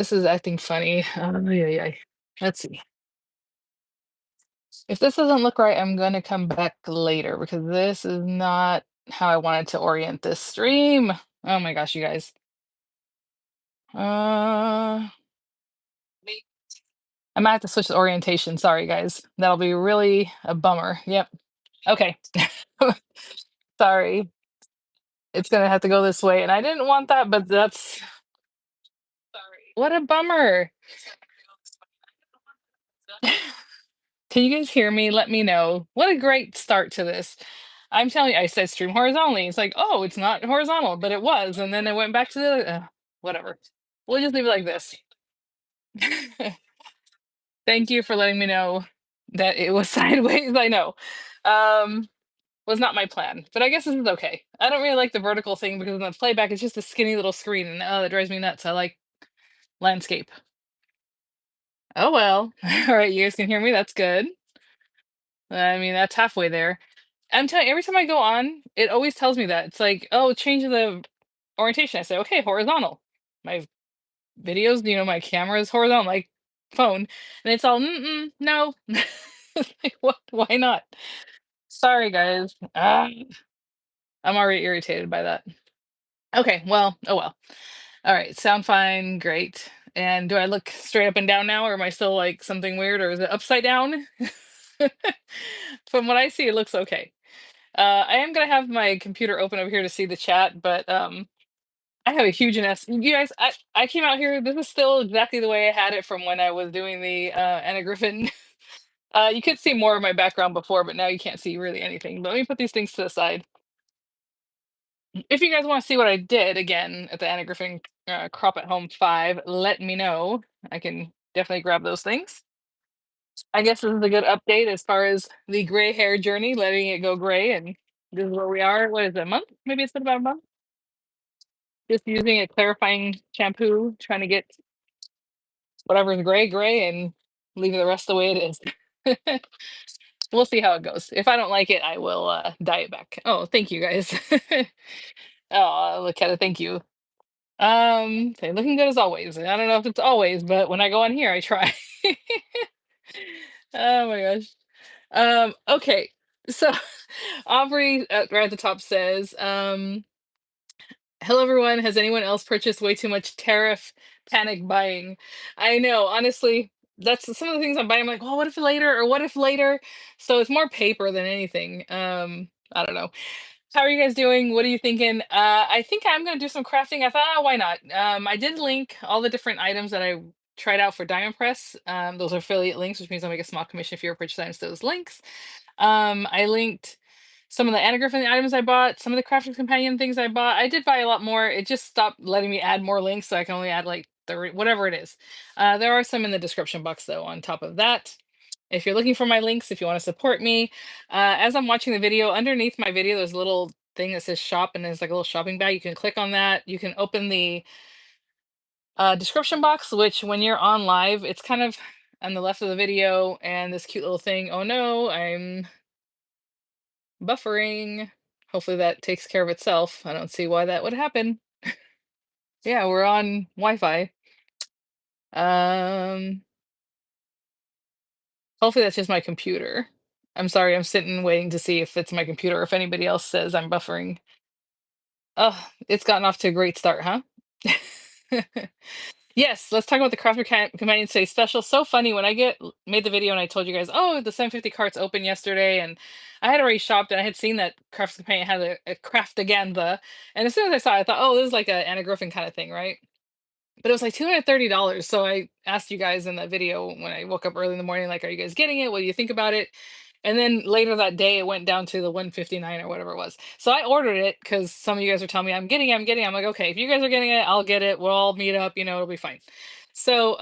This is acting funny. Yeah, yeah. Let's see. If this doesn't look right, I'm gonna come back later because this is not how I wanted to orient this stream. Oh my gosh, you guys. Uh, I might have to switch the orientation. Sorry, guys. That'll be really a bummer. Yep. Okay. Sorry. It's gonna have to go this way, and I didn't want that, but that's what a bummer. Can you guys hear me? Let me know. What a great start to this. I'm telling you, I said stream horizontally. It's like, oh, it's not horizontal, but it was. And then it went back to the whatever. We'll just leave it like this. Thank you for letting me know that it was sideways. I know. Um, was not my plan, but I guess this is okay. I don't really like the vertical thing because in the playback, it's just a skinny little screen, and oh, that drives me nuts. I like landscape. Oh well. All right, you guys can hear me. That's good. I mean, that's halfway there. I'm telling you, every time I go on, it always tells me that. It's like, oh, change the orientation. I say, okay, horizontal. My videos, my camera is horizontal, like phone, and it's all, no. It's like, what? Why not? Sorry, guys. I'm already irritated by that. Okay, well, oh well. All right, sound fine, great. And do I look straight up and down now, or am I still like something weird, or is it upside down? From what I see, it looks okay. I am gonna have my computer open over here to see the chat, but I have a huge nest. You guys, I came out here. This is still exactly the way I had it from when I was doing the Anna Griffin. You could see more of my background before, but now you can't see really anything. Let me put these things to the side. If you guys want to see what I did again at the Anna Griffin Crop at Home 5, let me know. I can definitely grab those things. I guess this is a good update as far as the gray hair journey, letting it go gray, and this is where we are. What is it, a month? Maybe it's been about a month. Just using a clarifying shampoo, trying to get whatever's gray, gray, and leave the rest the way it is. We'll see how it goes. If I don't like it, I will dye it back. Oh, thank you guys. Oh, look at it. Thank you. Okay, looking good as always. I don't know if it's always, but when I go on here, I try. Oh my gosh. Okay. So Aubrey right at the top says, hello everyone. Has anyone else purchased way too much tariff panic buying? I know, honestly, that's some of the things I'm buying. I'm like, well, what if later or what if later? So it's more paper than anything. I don't know. How are you guys doing? What are you thinking? I think I'm gonna do some crafting. I thought, oh, why not? I did link all the different items that I tried out for Diamond Press. Those are affiliate links, which means I'll make a small commission if you ever purchase items to those links. I linked some of the Anna Griffin items I bought, some of the Crafting Companion things I bought. I did buy a lot more. It just stopped letting me add more links, so I can only add like whatever it is. There are some in the description box though. On top of that, if you're looking for my links, if you want to support me, as I'm watching the video, underneath my video, there's a little thing that says shop, and there's like a little shopping bag. You can click on that. You can open the description box, which when you're on live, it's kind of on the left of the video, and this cute little thing. Oh no, I'm buffering. Hopefully that takes care of itself. I don't see why that would happen. Yeah, we're on Wi-Fi. Um, hopefully that's just my computer. I'm sorry, I'm sitting waiting to see if it's my computer or if anybody else says I'm buffering. Oh, it's gotten off to a great start, huh? Yes, let's talk about the Companion Today special. So funny when I made the video and I told you guys, oh, the 750 cart's open yesterday, and I had already shopped and I had seen that Crafts Companion had a Craftaganza, and as soon as I saw it, I thought, oh, this is like a Anna Griffin kind of thing, right? But it was like $230. So I asked you guys in that video when I woke up early in the morning, like, are you guys getting it? What do you think about it? And then later that day, it went down to the 159 or whatever it was. So I ordered it because some of you guys were telling me I'm getting it, I'm getting it. I'm like, okay, if you guys are getting it, I'll get it. We'll all meet up, it'll be fine. So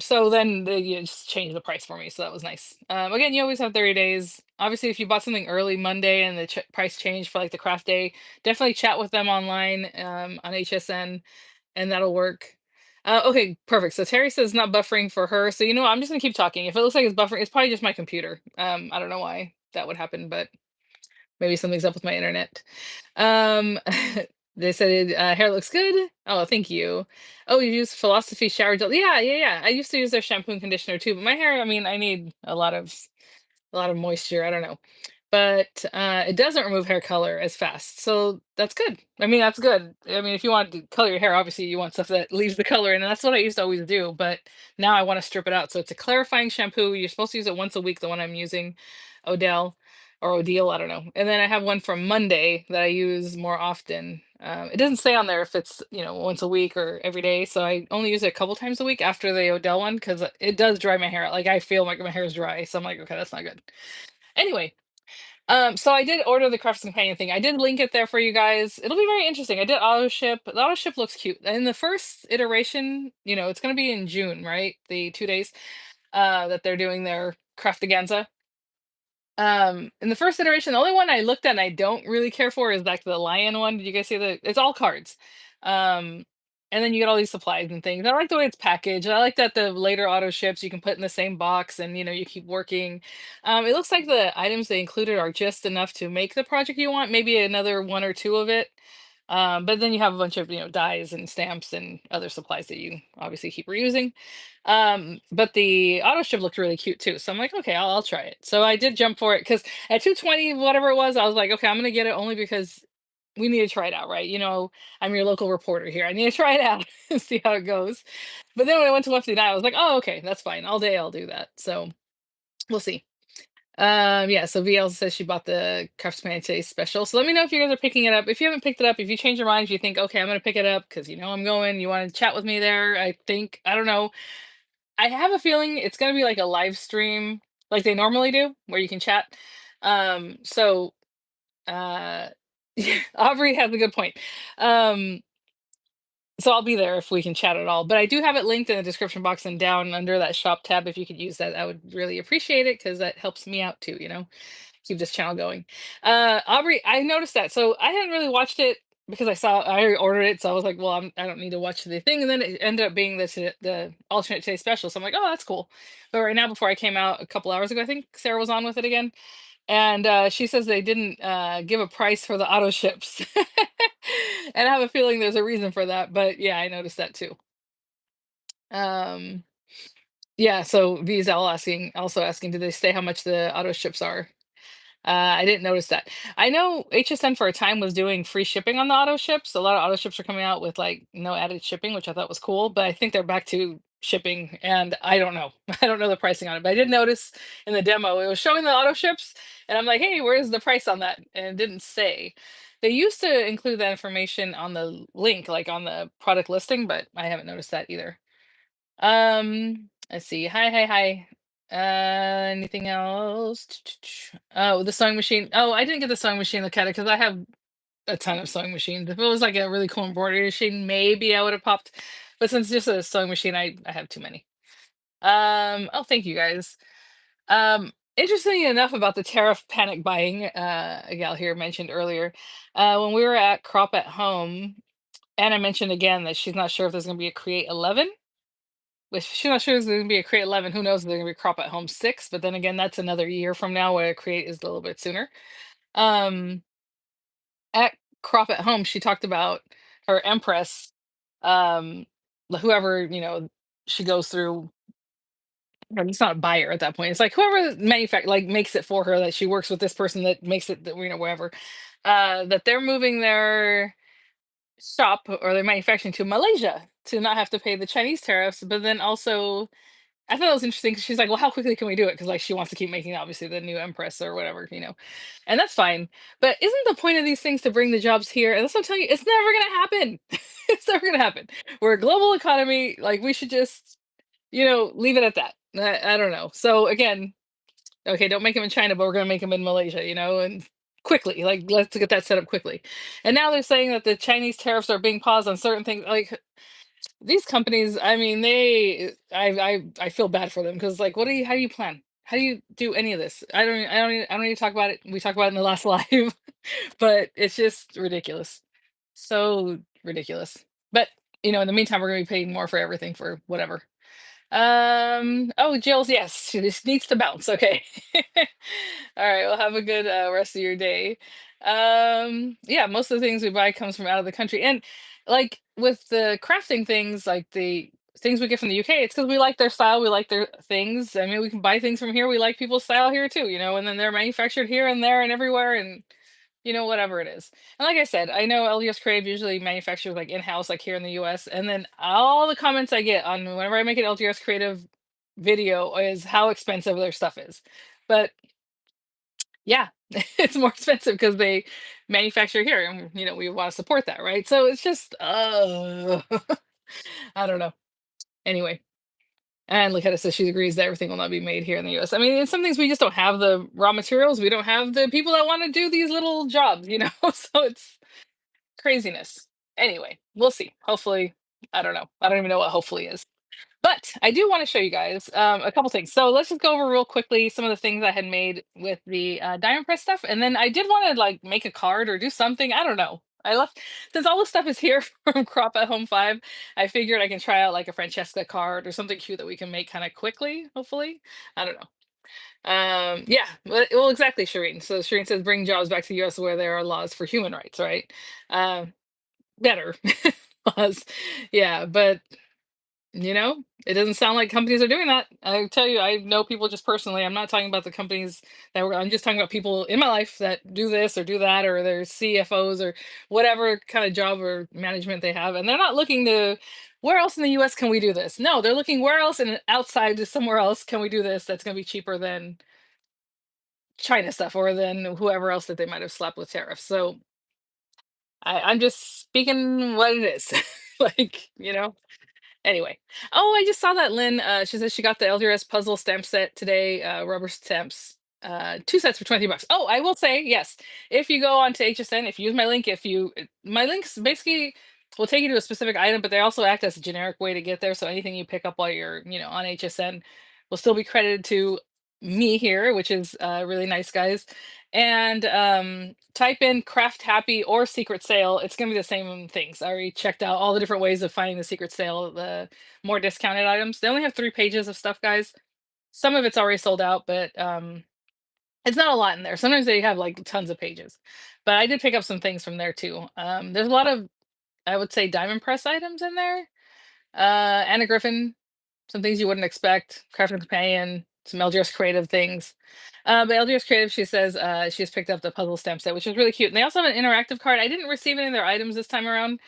so then they just changed the price for me. So that was nice. Again, you always have 30 days. Obviously, if you bought something early Monday and the price changed for like the craft day, definitely chat with them online on HSN, and that'll work. Okay, perfect. So Terry says not buffering for her. So I'm just gonna keep talking. If it looks like it's buffering, it's probably just my computer. I don't know why that would happen, but maybe something's up with my internet. Um, They said hair looks good. Oh, thank you. Oh, you use Philosophy shower gel. Yeah, yeah, yeah. I used to use their shampoo and conditioner too, but my hair, I mean, I need a lot of moisture. I don't know, but it doesn't remove hair color as fast, so that's good. I mean, that's good. I mean, if you want to color your hair, obviously you want stuff that leaves the color in, and that's what I used to always do. But now I want to strip it out. So it's a clarifying shampoo. You're supposed to use it once a week. The one I'm using, Odell or Odile, I don't know. And then I have one from Monday that I use more often. It doesn't say on there if it's once a week or every day, so I only use it a couple times a week after the Odell one because it does dry my hair out. Like I feel like my hair is dry, so I'm like, okay, that's not good. Anyway, so I did order the Crafts Companion thing. I did link it there for you guys. It'll be very interesting. I did auto ship. The auto ship looks cute. In the first iteration, it's gonna be in June, right? The 2 days that they're doing their Craftaganza. In the first iteration, the only one I looked at and I don't really care for is like the lion one. Did you guys see the it's all cards. Um and then you get all these supplies and things. I like the way it's packaged. I like that the later auto ships you can put in the same box and you keep working. It looks like the items they included are just enough to make the project you want, maybe another one or two of it. But then you have a bunch of dies and stamps and other supplies that you obviously keep reusing. But the auto ship looked really cute too. So I'm like, okay, I'll try it. So I did jump for it because at 220, whatever it was, I was like, okay, I'm gonna get it only because we need to try it out, right? I'm your local reporter here. I need to try it out and see how it goes. But then when I went to 159, I was like, oh, okay, that's fine. All day I'll do that. So we'll see. Yeah, so VL says she bought the Craftsman Today special. So let me know if you guys are picking it up. If you haven't picked it up, if you change your mind, if you think, okay, I'm gonna pick it up because I'm going, you want to chat with me there. I don't know. I have a feeling it's gonna be like a live stream like they normally do, where you can chat. So yeah, Aubrey has a good point. Um, so I'll be there if we can chat at all. But I do have it linked in the description box and down under that shop tab. If you could use that, I would really appreciate it because that helps me out too, keep this channel going. Aubrey, I noticed that. So I hadn't really watched it because I already ordered it. So I was like, well, I don't need to watch the thing. And then it ended up being the alternate today special. So I'm like, oh, that's cool. But right now, before I came out a couple hours ago, I think Sarah was on with it again. And she says they didn't give a price for the auto ships. And I have a feeling there's a reason for that. But yeah, I noticed that too. Um, yeah, so V is also asking, did they say how much the auto ships are? I didn't notice that. I know HSN for a time was doing free shipping on the auto ships. A lot of auto ships are coming out with like no added shipping, which I thought was cool. But I think they're back to shipping, and I don't know. I don't know the pricing on it. But I did notice in the demo it was showing the auto ships, and I'm like, hey, where's the price on that? And it didn't say. They used to include that information on the link, like on the product listing, but I haven't noticed that either. Let's see. Hi, hi, hi. Anything else? Oh, the sewing machine. Oh, I didn't get the sewing machine to look at it because I have a ton of sewing machines. If it was like a really cool embroidery machine, maybe I would have popped. But since it's just a sewing machine, I have too many. Oh, thank you guys. Interestingly enough about the tariff panic buying, a gal here mentioned earlier, when we were at Crop at Home, Anna mentioned again that she's not sure if there's going to be a Create 11. Which she's not sure there's going to be a Create 11. Who knows if there's going to be Crop at Home 6? But then again, that's another year from now where Create is a little bit sooner. Um, at Crop at Home, she talked about her Empress, um, whoever, she goes through. It's not a buyer at that point. It's like whoever like makes it for her that she works with this person that makes it, wherever. That they're moving their shop or their manufacturing to Malaysia to not have to pay the Chinese tariffs, but then also I thought it was interesting 'cause she's like, "Well, how quickly can we do it?" Because like she wants to keep making obviously the new Empress or whatever. And that's fine. But isn't the point of these things to bring the jobs here? And that's what I'm telling you, it's never gonna happen. It's never gonna happen. We're a global economy. Like we should just, leave it at that. I don't know. So again, okay, don't make them in China, but we're gonna make them in Malaysia, and quickly. Like let's get that set up quickly. And now they're saying that the Chinese tariffs are being paused on certain things. Like these companies, I mean, I feel bad for them because like, how do you plan? How do you do any of this? I don't need to talk about it. We talked about it in the last live, but it's just ridiculous. So ridiculous. But in the meantime, we're gonna be paying more for everything for whatever. Oh, Jill's, yes, she just needs to bounce. Okay. All right, well, have a good rest of your day. Yeah, most of the things we buy comes from out of the country. And like with the crafting things, like the things we get from the UK, it's because we like their style, we like their things. I mean, we can buy things from here, we like people's style here too, and then they're manufactured here and there and everywhere, and whatever it is. And like I said, I know LDS Crave usually manufactures like in-house, like here in the US. And then all the comments I get on whenever I make an LDS Creative video is how expensive their stuff is. But yeah, it's more expensive because they manufacture here, and we want to support that, right? So it's just I don't know. Anyway, and look at it says she agrees that everything will not be made here in the US. I mean, in some things we just don't have the raw materials. We don't have the people that want to do these little jobs. So it's craziness. Anyway, we'll see. Hopefully, I don't know. I don't even know what hopefully is. But I do want to show you guys a couple things. So let's just go over real quickly some of the things I had made with the diamond press stuff, and then I did want to like make a card or do something. I don't know. I left since all the stuff is here from Crop at Home 5. I figured I can try out like a Francesca card or something cute that we can make kind of quickly. Hopefully, I don't know. Yeah, well, exactly, Shireen. So Shireen says, "Bring jobs back to the U.S. where there are laws for human rights." Right? Um, Better laws. Yeah, but it doesn't sound like companies are doing that. I tell you, I know people just personally. I'm not talking about the companies I'm just talking about people in my life that do this or do that, or they're CFOs or whatever kind of job or management they have. And they're not looking to where else in the US can we do this? No, they're looking where else and outside to somewhere else can we do this that's going to be cheaper than China stuff or than whoever else that they might have slapped with tariffs. So I'm just speaking what it is. like. Anyway, oh, I just saw that Lynn. She says she got the LDRS puzzle stamp set today. Rubber stamps, two sets for $20. Oh, I will say yes. If you go onto HSN, if you use my link, my links basically will take you to a specific item, but they also act as a generic way to get there. So anything you pick up while you're on HSN will still be credited to me here, which is really nice, guys. And type in craft happy or secret sale. It's going to be the same things. I already checked out all the different ways of finding the secret sale, the more discounted items. They only have 3 pages of stuff, guys. Some of it's already sold out, but it's not a lot in there. Sometimes they have like tons of pages. But I did pick up some things from there too. There's a lot of, I would say, diamond press items in there. Anna Griffin, some things you wouldn't expect. Crafting Companion, some LGS Creative things. But LGS Creative, she says she has picked up the puzzle stamp set, which is really cute. And they also have an interactive card. I didn't receive any of their items this time around.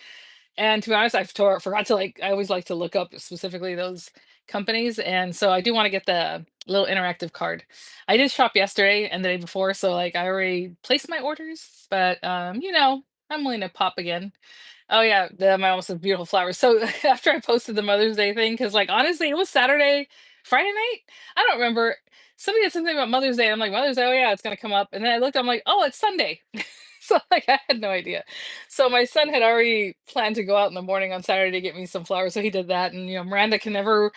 And to be honest, forgot to I always like to look up specifically those companies. And so I do want to get the little interactive card. I did shop yesterday and the day before. So like I already placed my orders, but I'm willing to pop again. Oh yeah, my mom says beautiful flowers. So after I posted the Mother's Day thing, because like honestly, it was Saturday, Friday night. I don't remember. Somebody had something about Mother's Day. And I'm like, Mother's Day, oh yeah, it's gonna come up. And then I looked, I'm like, oh, it's Sunday. So like I had no idea. So my son had already planned to go out in the morning on Saturday to get me some flowers. So he did that. And Miranda can never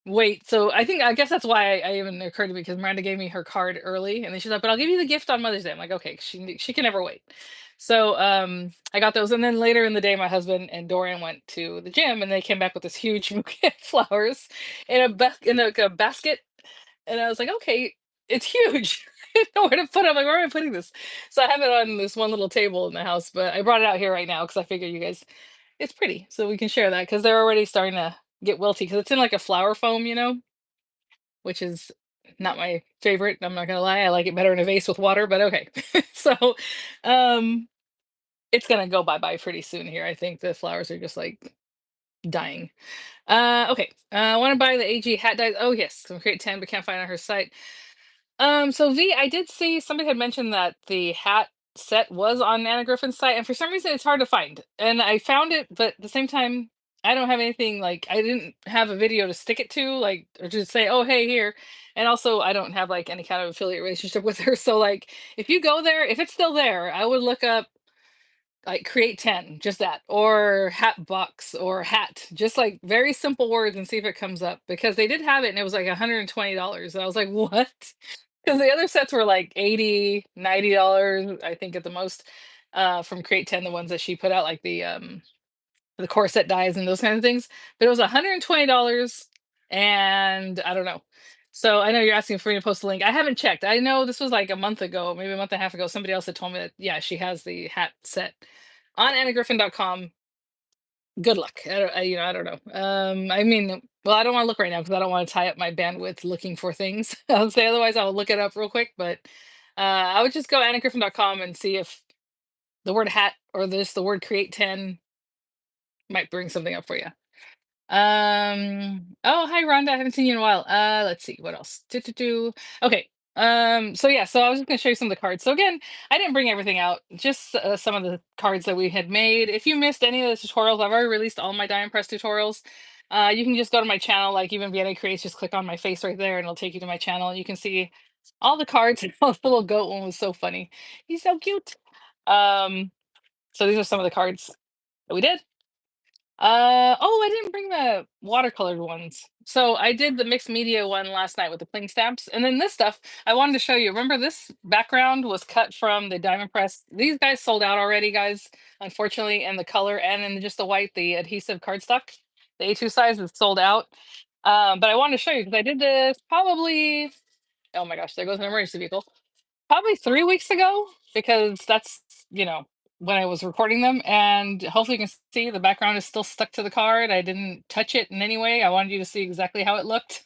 wait. So I guess that's why I even occurred to me because Miranda gave me her card early, and then she's like, "But I'll give you the gift on Mother's Day." I'm like, "Okay." She can never wait. So I got those, and then later in the day, my husband and Dorian went to the gym, and they came back with this huge bouquet of flowers in a basket, and I was like, "Okay, it's huge." I didn't know where to put it. I'm like, "Where am I putting this?" So I have it on this one little table in the house, but I brought it out here right now because I figured you guys, it's pretty, so we can share that because they're already starting to get wilty because it's in like a flower foam, which is not my favorite. I'm not gonna lie. I like it better in a vase with water, but okay. So um it's gonna go bye-bye pretty soon here. I think the flowers are just like dying. Okay. I want to buy the AG hat dyes. Oh yes, from Crate 10, but can't find it on her site. So V, I did see somebody had mentioned that the hat set was on Anna Griffin's site, and for some reason it's hard to find. And I found it, but at the same time, I don't have anything like I didn't have a video to stick it to, like or just say, oh hey here. And also I don't have like any kind of affiliate relationship with her. So like if you go there, if it's still there, I would look up like create 10, just that, or hat box or hat, just like very simple words and see if it comes up because they did have it and it was like $120. And I was like, what? Because the other sets were like 80, $90, I think at the most, from Create 10, the ones that she put out, like the corset dies and those kind of things. But it was $120, and I don't know. So I know you're asking for me to post a link. I haven't checked. I know this was like a month ago, maybe a month and a half ago. Somebody else had told me that yeah, she has the hat set on AnnaGriffin.com. Good luck. I don't know. I mean, well, I don't want to look right now because I don't want to tie up my bandwidth looking for things. I'll say otherwise I'll look it up real quick, but I would just go AnnaGriffin.com and see if the word hat or this the word create 10 might bring something up for you. Oh, hi Rhonda. I haven't seen you in a while. Let's see what else. Okay. So yeah, so I was just gonna show you some of the cards. So again, I didn't bring everything out, just some of the cards that we had made. If you missed any of the tutorials, I've already released all my diamond press tutorials. You can just go to my channel, like even VianneyCreates, just click on my face right there and it'll take you to my channel. You can see all the cards. The little goat one was so funny. He's so cute. Um, so these are some of the cards that we did. Oh, I didn't bring the watercolored ones. So I did the mixed media one last night with the cling stamps. And then this stuff I wanted to show you. Remember this background was cut from the diamond press. These guys sold out already, guys, unfortunately, and the color and then just the white, the adhesive cardstock. The A2 size is sold out. But I wanted to show you because I did this probably, oh my gosh, there goes an emergency vehicle. Probably 3 weeks ago, because that's, you know, when I was recording them, and hopefully you can see the background is still stuck to the card. I didn't touch it in any way. I wanted you to see exactly how it looked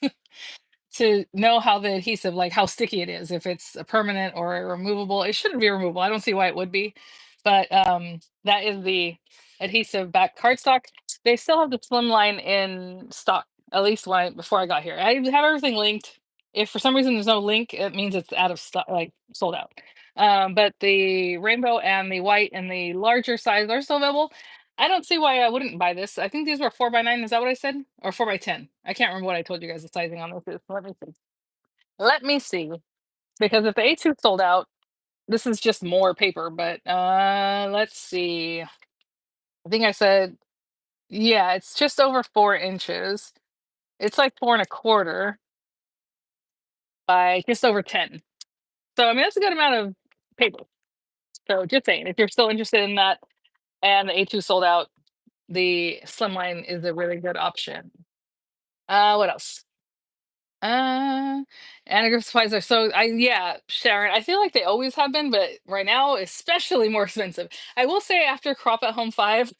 to know how the adhesive, like how sticky it is, if it's a permanent or a removable. It shouldn't be removable. I don't see why it would be, but that is the adhesive back cardstock. They still have the slim line in stock, at least when before I got here. I have everything linked. If for some reason there's no link, it means it's out of stock, like sold out. But the rainbow and the white and the larger size are still available. I don't see why I wouldn't buy this. I think these were 4 by 9. Is that what I said? Or 4 by 10? I can't remember what I told you guys the sizing on this is. Let me see. Let me see. Because if the A2 sold out, this is just more paper. But let's see. I think I said, yeah, it's just over 4 inches. It's like 4 1/4 by just over 10. So I mean that's a good amount of paper. So just saying, if you're still interested in that and the A2 sold out, the slimline is a really good option. What else? Anagram supplies are so yeah, Sharon. I feel like they always have been, but right now, especially more expensive. I will say after Crop at Home 5,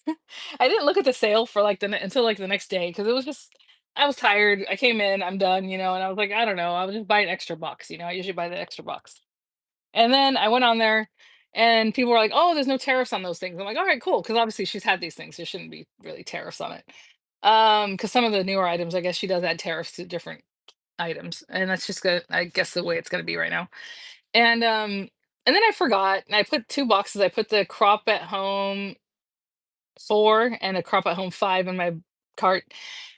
I didn't look at the sale for like until like the next day because it was just I was tired. I came in, I'm done, and I was like, I don't know, I'll just buy an extra box. I usually buy the extra box. And then I went on there and people were like, "Oh, there's no tariffs on those things." I'm like, "All right, cool," because obviously she's had these things. There shouldn't be really tariffs on it. Because some of the newer items, I guess she does add tariffs to different items, and that's just gonna I guess the way it's gonna be right now. And then I forgot, and I put 2 boxes. I put the Crop at Home 4 and a Crop at Home 5 in my cart,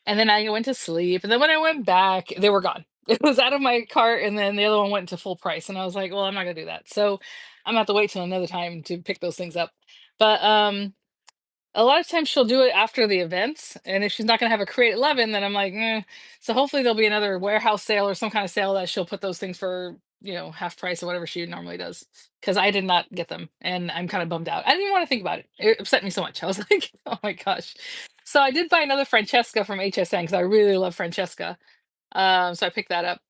and then I went to sleep, and then when I went back, they were gone. It was out of my cart, and then the other one went to full price, and I was like, "Well, I'm not gonna do that." So, I'm gonna have to wait till another time to pick those things up. But, a lot of times she'll do it after the events, and if she's not gonna have a Create 11, then I'm like, "Eh." So hopefully there'll be another warehouse sale or some kind of sale that she'll put those things for, half price or whatever she normally does. Because I did not get them, and I'm kind of bummed out. I didn't even want to think about it. It upset me so much. I was like, "Oh my gosh." So I did buy another Francesca from HSN because I really love Francesca. So I picked that up,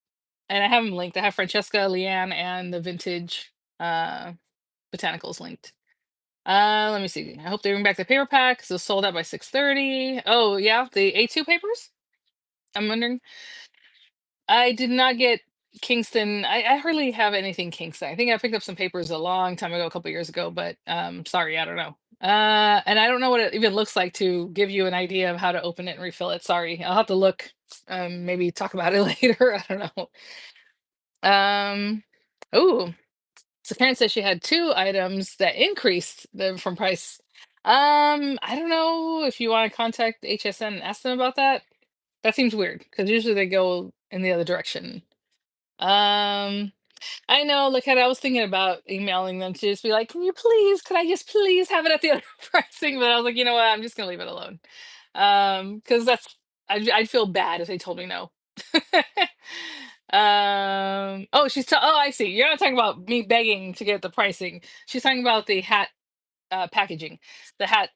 and I have them linked. I have Francesca, Leanne, and the vintage uh, botanicals linked. Let me see. I hope they bring back the paper pack. So sold out by 6:30. Oh yeah, the A2 papers. I'm wondering. I did not get Kingston. I hardly have anything Kingston. I think I picked up some papers a long time ago, a couple years ago, but sorry, I don't know. And I don't know what it even looks like to give you an idea of how to open it and refill it. Sorry, I'll have to look. Maybe talk about it later. I don't know. Oh, so Karen said she had 2 items that increased the from price. I don't know if you want to contact HSN and ask them about that. That seems weird because usually they go in the other direction. Um, I know. Look at I was thinking about emailing them to just be like, "Can you please? Could I just please have it at the other pricing?" But I was like, you know what? I'm just gonna leave it alone. Because I'd feel bad if they told me no. Oh, oh, I see. You're not talking about me begging to get the pricing. She's talking about the hat packaging, the hat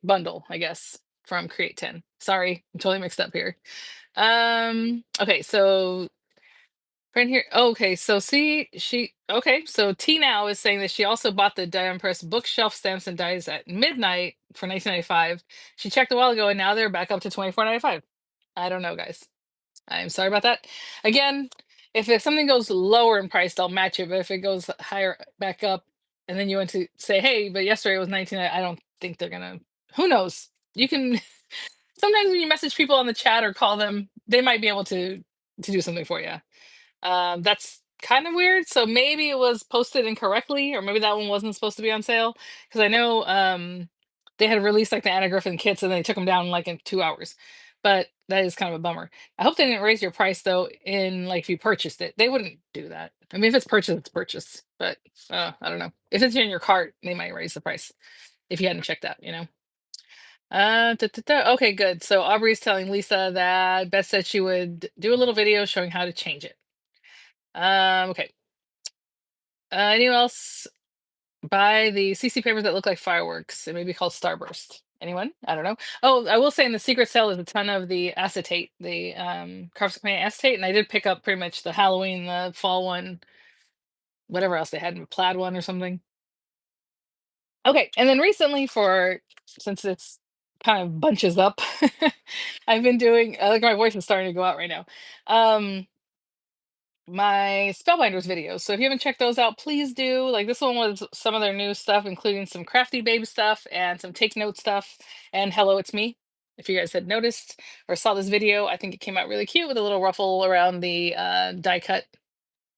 bundle, I guess, from Create 10. Sorry, I'm totally mixed up here. Okay, so right here. Okay, so see, so T now is saying that she also bought the Diane Press bookshelf stamps and dies at midnight for 1995. She checked a while ago and now they're back up to 24.95. I don't know, guys. I'm sorry about that. Again, if something goes lower in price, they'll match it. But if it goes higher back up, and then you want to say, "Hey, but yesterday it was 19," I don't think they're gonna. Who knows? You can sometimes when you message people on the chat or call them, they might be able to do something for you. That's kind of weird. So maybe it was posted incorrectly, or maybe that one wasn't supposed to be on sale. Because I know they had released like the Anna Griffin kits and they took them down like in 2 hours. But that is kind of a bummer. I hope they didn't raise your price though. In like if you purchased it, they wouldn't do that. I mean, if it's purchased, it's purchased. But I don't know. If it's in your cart, they might raise the price if you hadn't checked out. Okay, good. So Aubrey's telling Lisa that Beth said she would do a little video showing how to change it. Okay. Anyone else buy the CC papers that look like fireworks? It may be called Starburst. Anyone? I don't know. Oh, I will say in the secret sale is a ton of the acetate, the Crafts Company acetate, and I did pick up pretty much the Halloween, the fall one, whatever else they had, a plaid one or something. Okay, and then recently for since it's kind of bunches up, I've been doing. I like my voice is starting to go out right now. My Spellbinders videos. So if you haven't checked those out, please do. Like this one was some of their new stuff, including some crafty babe stuff and some take note stuff. And hello, it's me. If you guys had noticed or saw this video, I think it came out really cute with a little ruffle around the die cut,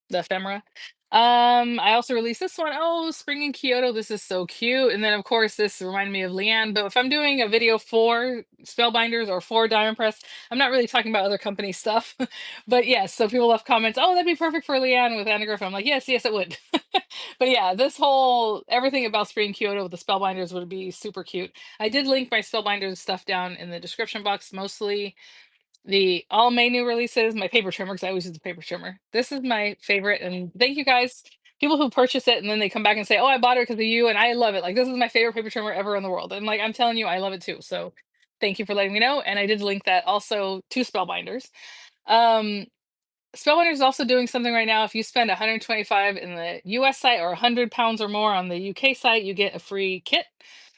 the ephemera. I also released this one. Oh, Spring in Kyoto. This is so cute. And then of course this reminded me of Leanne. But if I'm doing a video for Spellbinders or for Diamond Press, I'm not really talking about other company stuff. But yes, so people left comments, oh, that'd be perfect for Leanne with Anna Griffin. I'm like, yes, yes, it would. But yeah, this whole everything about Spring in Kyoto with the Spellbinders would be super cute. I did link my Spellbinders stuff down in the description box, mostly the all May new releases, my paper trimmer, because I always use the paper trimmer. This is my favorite, and thank you guys. People who purchase it and then they come back and say, "Oh, I bought it because of you," and I love it. Like this is my favorite paper trimmer ever in the world. And like I'm telling you, I love it too. So thank you for letting me know. And I did link that also to Spellbinders. Um, Spellbinders is also doing something right now. If you spend 125 in the US site or 100 pounds or more on the UK site, you get a free kit.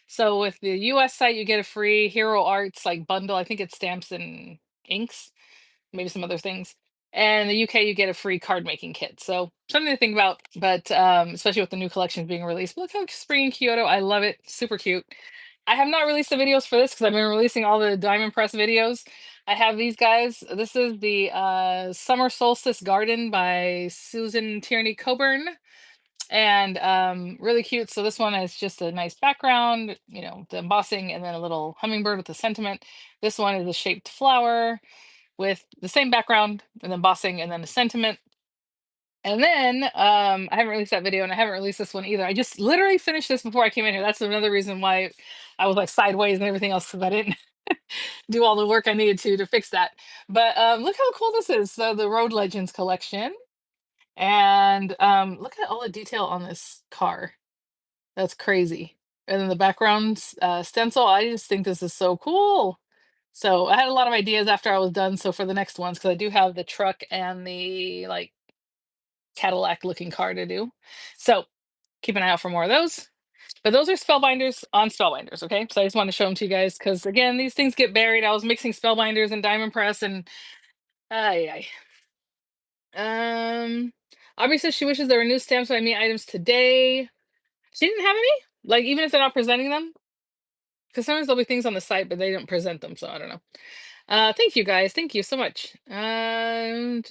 So with the US site, you get a free Hero Arts like bundle. I think it's stamps and inks, maybe some other things. And in the UK, you get a free card making kit. So something to think about, but especially with the new collections being released. But look how Spring in Kyoto. I love it. Super cute. I have not released the videos for this because I've been releasing all the Diamond Press videos. I have these guys. This is the Summer Solstice Garden by Susan Tierney Coburn. And really cute. So this one is just a nice background, the embossing and then a little hummingbird with a sentiment. This one is a shaped flower with the same background and embossing and then a sentiment. And then I haven't released that video and I haven't released this one either. I just literally finished this before I came in here. That's another reason why I was like sideways and everything else because I didn't do all the work I needed to fix that. But look how cool this is. So the Road Legends collection. And look at all the detail on this car. That's crazy. And then the background stencil. I just think this is so cool. So I had a lot of ideas after I was done. So for the next ones, because I do have the truck and the like Cadillac looking car to do. So keep an eye out for more of those. But those are Spellbinders on Spellbinders, okay? So I just want to show them to you guys because again, these things get buried. I was mixing Spellbinders and Diamond Press and ay. Aubrey says she wishes there were new stamps by me items today. She didn't have any? Like even if they're not presenting them? Because sometimes there'll be things on the site, but they don't present them, so I don't know. Thank you guys. Thank you so much. Yeah,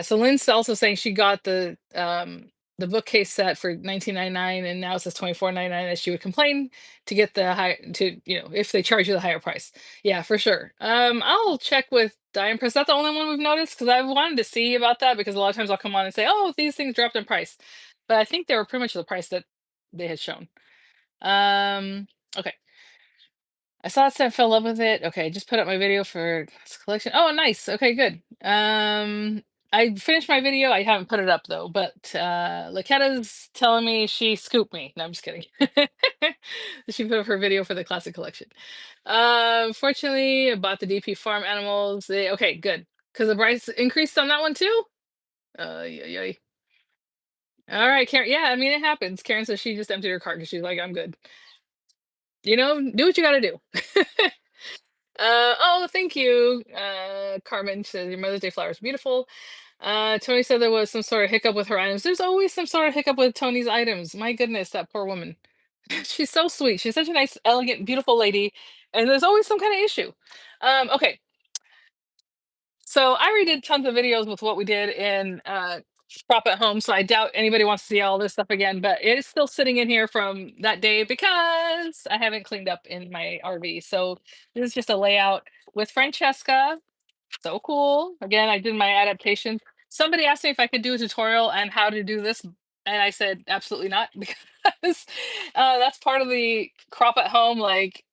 so Lynn's also saying she got the bookcase set for 19.99 and now it says 24.99 as she would complain to get the high to if they charge you the higher price. Yeah, for sure. I'll check with Diane Press. That's the only one we've noticed because I've wanted to see about that because a lot of times I'll come on and say, oh, these things dropped in price. But I think they were pretty much the price that they had shown. Okay. I saw it and fell in love with it. Okay, just put up my video for this collection. Oh, nice. Okay, good. I finished my video. I haven't put it up though, but Laketta's telling me she scooped me. No, I'm just kidding. She put up her video for the classic collection. Fortunately, I bought the DP farm animals. Okay, good. Because the price increased on that one too. Yeah, yeah. All right, Karen. Yeah, I mean it happens. Karen says she just emptied her cart because she's like, I'm good. Do what you got to do. Oh, thank you. Carmen says your Mother's Day flower is beautiful. Tony said there was some sort of hiccup with her items. There's always some sort of hiccup with Tony's items. My goodness, that poor woman. She's so sweet. She's such a nice, elegant, beautiful lady, and there's always some kind of issue. Okay, so I already did tons of videos with what we did in prop at home, so I doubt anybody wants to see all this stuff again. But it is still sitting in here from that day because I haven't cleaned up in my RV. So this is just a layout with Francesca. So cool. Again, I did my adaptation. Somebody asked me if I could do a tutorial on how to do this, and I said absolutely not because that's part of the crop at home. Like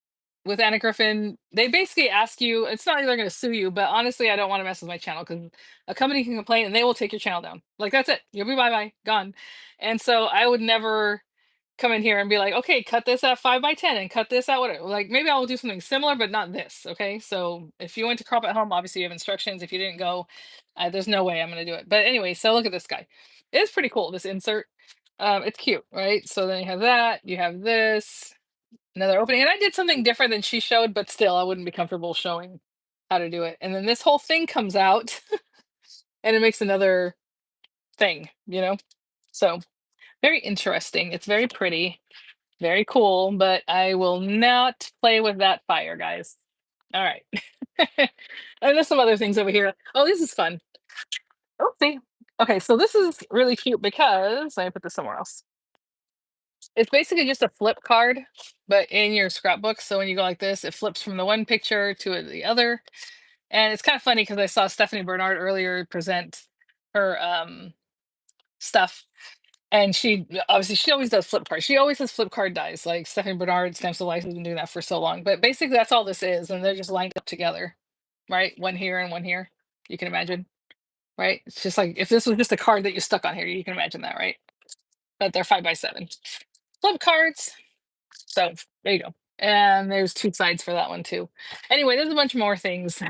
with Anna Griffin, they basically ask you. It's not like they're going to sue you, but honestly, I don't want to mess with my channel because a company can complain and they will take your channel down. Like that's it. You'll be bye bye gone. And so I would never come in here and be like, okay, cut this at 5 by 10 and cut this at whatever. Like maybe I'll do something similar, but not this. Okay. So if you went to crop at home, obviously you have instructions. If you didn't go, there's no way I'm going to do it. But anyway, so look at this guy. It's pretty cool, this insert. It's cute, right? So then you have that, you have this, another opening. And I did something different than she showed, but still I wouldn't be comfortable showing how to do it. And then this whole thing comes out and it makes another thing. So very interesting. It's very pretty. Very cool, but I will not play with that fire, guys. All right. And there's some other things over here. Oh, this is fun. Oh, see. Okay, so this is really cute because let me put this somewhere else. It's basically just a flip card, but in your scrapbook. So when you go like this, it flips from the one picture to the other. And it's kind of funny because I saw Stephanie Bernard earlier present her stuff. And she always does flip cards. She always has flip card dies. Like Stephanie Bernard, Stencil Life has been doing that for so long. But basically, that's all this is, and they're just lined up together, right? One here and one here. You can imagine, right? It's just like if this was just a card that you stuck on here, you can imagine that, right? But they're 5 by 7 flip cards. So there you go. And there's two sides for that one too. Anyway, there's a bunch more things.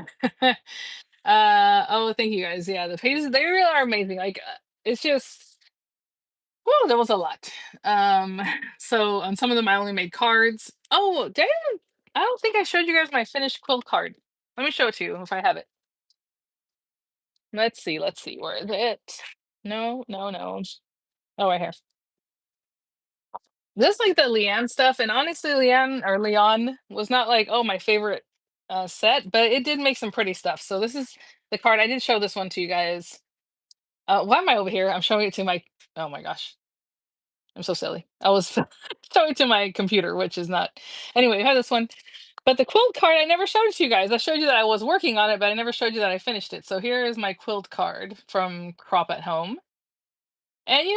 Oh, thank you guys. Yeah, the pages they really are amazing. Like it's just well, there was a lot. Um, so on some of them, I only made cards. Oh, damn! I don't think I showed you guys my finished quilt card. Let me show it to you if I have it. Let's see. Let's see. Where is it? No, no, no. Oh, right here. This is like the Leanne stuff, and honestly, Leanne or Leon was not like oh my favorite set, but it did make some pretty stuff. So this is the card. I did show this one to you guys. Why am I over here? I'm showing it to my. Oh my gosh. I'm so silly. I was showing to my computer, which is not. Anyway, I have this one. But the quilt card, I never showed it to you guys. I showed you that I was working on it, but I never showed you that I finished it. So here is my quilt card from Crop at Home. And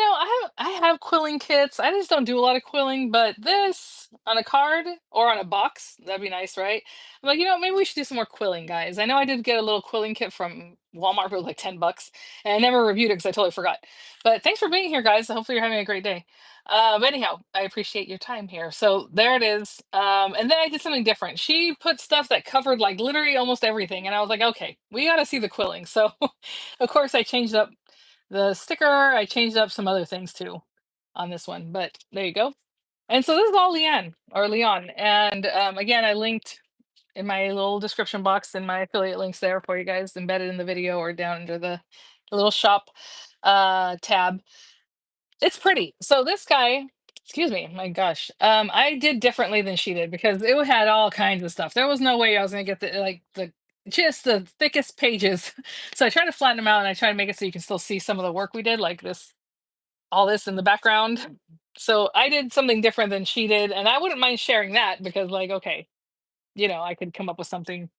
I have quilling kits. I just don't do a lot of quilling, but this on a card or on a box, that'd be nice, right? I'm like, maybe we should do some more quilling, guys. I know I did get a little quilling kit from Walmart for like $10, and I never reviewed it because I totally forgot. But thanks for being here, guys. Hopefully you're having a great day. But anyhow, I appreciate your time here. So there it is. And then I did something different. She put stuff that covered like literally almost everything, and I was like, okay, we got to see the quilling. So of course I changed up the sticker. I changed up some other things too on this one, but there you go. And so this is all Leanne or Leon. And again, I linked in my little description box and my affiliate links there for you guys embedded in the video or down under the little shop tab. It's pretty. So this guy, excuse me, my gosh, I did differently than she did because it had all kinds of stuff. There was no way I was gonna get the just the thickest pages. So I tried to flatten them out and I tried to make it so you can still see some of the work we did, like this, all this in the background. So I did something different than she did, and I wouldn't mind sharing that because, like, okay, I could come up with something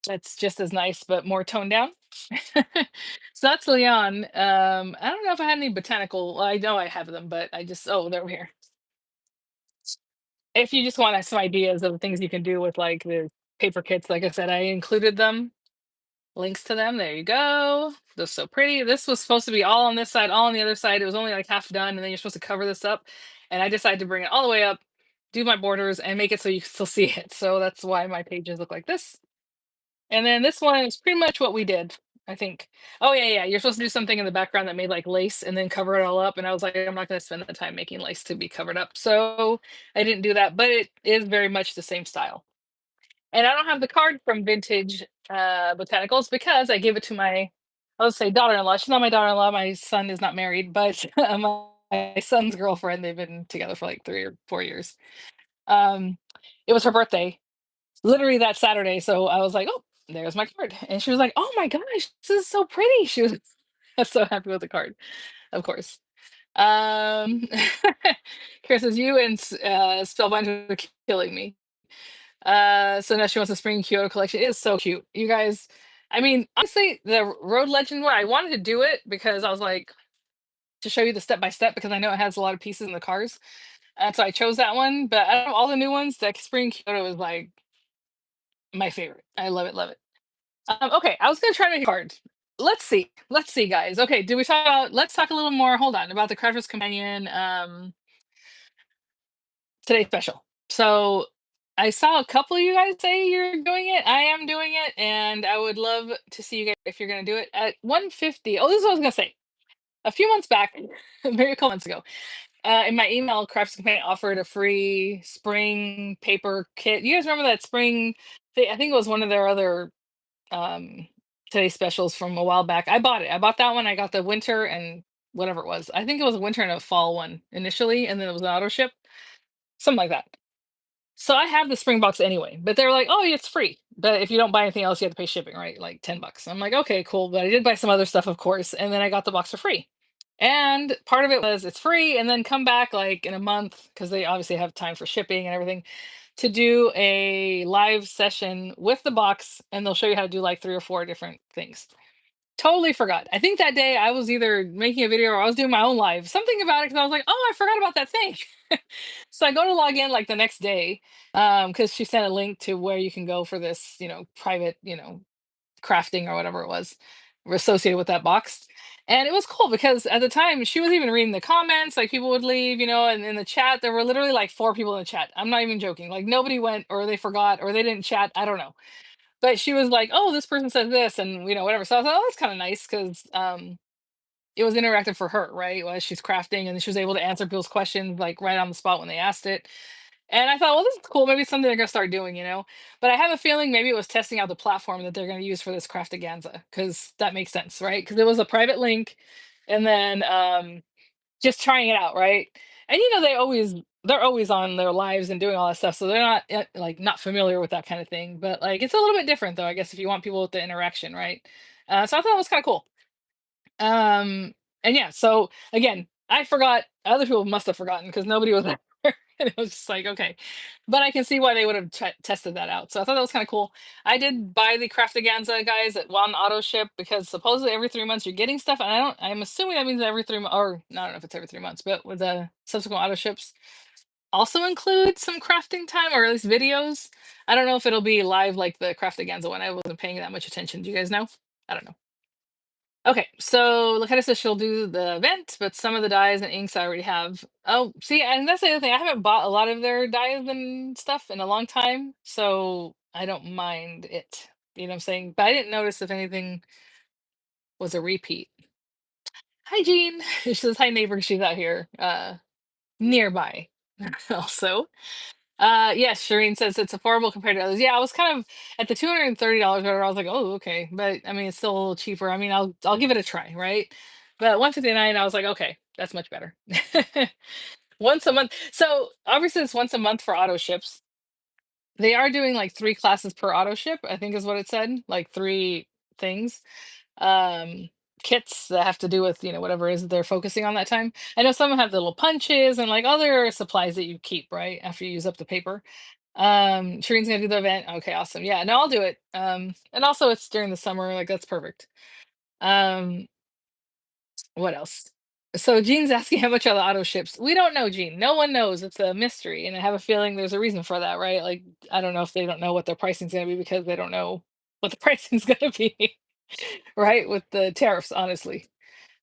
that's just as nice but more toned down. So that's Leon. I don't know if I had any botanical. Well, I know I have them, but I just they're over here. If you just want some ideas of things you can do with like the paper kits, like I said, I included them. links to them. There you go. They're so pretty. This was supposed to be all on this side, all on the other side. It was only like half done, and then you're supposed to cover this up. And I decided to bring it all the way up, do my borders, and make it so you can still see it. So that's why my pages look like this. And then this one is pretty much what we did, I think. Oh yeah, yeah. You're supposed to do something in the background that made like lace and then cover it all up. And I was like, I'm not gonna spend the time making lace to be covered up. So I didn't do that, but it is very much the same style. And I don't have the card from Vintage Botanicals because I gave it to my, I would say daughter-in-law. She's not my daughter-in-law. My son is not married, but my son's girlfriend. They've been together for like 3 or 4 years. Um, it was her birthday, literally that Saturday. So I was like, oh, there's my card. And she was like, oh my gosh, this is so pretty. She was so happy with the card, of course. Um, Kara says, you and Spellbinders are killing me. So now she wants a spring Kyoto collection. It is so cute. You guys, I mean, honestly, the Road Legend one, I wanted to do it because I was like, to show you the step by step because I know it has a lot of pieces in the cars. And so I chose that one. But out of all the new ones, that spring Kyoto is like my favorite. I love it, love it. Okay, I was gonna try to make a card. Let's see. Let's see, guys. Okay, do we talk about let's talk a little more, hold on, about the Crafter's Companion today's special. So I saw a couple of you guys say you're doing it. I am doing it, and I would love to see you guys if you're gonna do it at 150. Oh, this is what I was gonna say. A few months back, maybe a couple months ago, in my email, Crafts Companion offered a free spring paper kit. You guys remember that spring? I think it was one of their other um today's specials from a while back. I bought it. I bought that one. I got the winter and whatever it was. I think it was a winter and a fall one initially, and then it was an auto ship, something like that. So I have the spring box anyway, but they're like, "Oh, it's free, but if you don't buy anything else, you have to pay shipping, right? Like $10." I'm like, "Okay, cool." But I did buy some other stuff, of course, and then I got the box for free. And part of it was it's free, and then come back like in a month because they obviously have time for shipping and everything to do a live session with the box, and they'll show you how to do like 3 or 4 different things. Totally forgot. I think that day I was either making a video or I was doing my own live. Something about it because I was like, "Oh, I forgot about that thing." So I go to log in like the next day because she sent a link to where you can go for this, private, crafting or whatever it was associated with that box. And it was cool because at the time she was even reading the comments, like people would leave, and in the chat, there were literally like 4 people in the chat. I'm not even joking. Like nobody went or they forgot or they didn't chat. I don't know. But she was like, oh, this person said this and, whatever. So I thought, oh, that's kind of nice because it was interactive for her, right? While she's crafting and she was able to answer people's questions like right on the spot when they asked it. And I thought, well, this is cool. Maybe it's something they're gonna start doing. But I have a feeling maybe it was testing out the platform that they're gonna use for this Craftaganza, because that makes sense, right? Because it was a private link, and then just trying it out, right? And they're always on their lives and doing all that stuff, so they're not like not familiar with that kind of thing. But like it's a little bit different though, I guess, if you want people with the interaction, right? So I thought it was kind of cool. And yeah, so again, I forgot. Other people must have forgotten because nobody was there. And it was just like, okay. But I can see why they would have tested that out. So I thought that was kind of cool. I did buy the Craftaganza guys at one auto ship because supposedly every 3 months you're getting stuff. And I'm assuming that means every 3 months, or no, I don't know if it's every 3 months, but with the subsequent auto ships also include some crafting time or at least videos. I don't know if it'll be live like the Craftaganza one. I wasn't paying that much attention. Do you guys know? I don't know. Okay, so Laketta says she'll do the event, but some of the dyes and inks I already have. Oh, see, and that's the other thing. I haven't bought a lot of their dyes and stuff in a long time, so I don't mind it. You know what I'm saying? But I didn't notice if anything was a repeat. Hi, Jean. She says, hi, neighbor. She's out here nearby also. Yes, Shireen says it's affordable compared to others. Yeah, I was kind of at the $230 whatever. I was like, oh, okay, but I mean, it's still a little cheaper. I mean, I'll give it a try, right? But 159, I was like, okay, that's much better. Once a month. So obviously, it's once a month for auto ships. They are doing like 3 classes per auto ship, I think is what it said, like 3 things, um, kits that have to do with whatever it is that they're focusing on that time. I know some have the little punches and like other supplies that you keep right after you use up the paper. Shireen's gonna do the event. Okay, awesome. Yeah, no, I'll do it. And also it's during the summer, like that's perfect. Um, what else? So Gene's asking how much are the auto ships. We don't know, Gene. No one knows. It's a mystery, and I have a feeling there's a reason for that, right? Like I don't know if they don't know what their pricing's gonna be because they don't know what the pricing's gonna be. right? With the tariffs, honestly.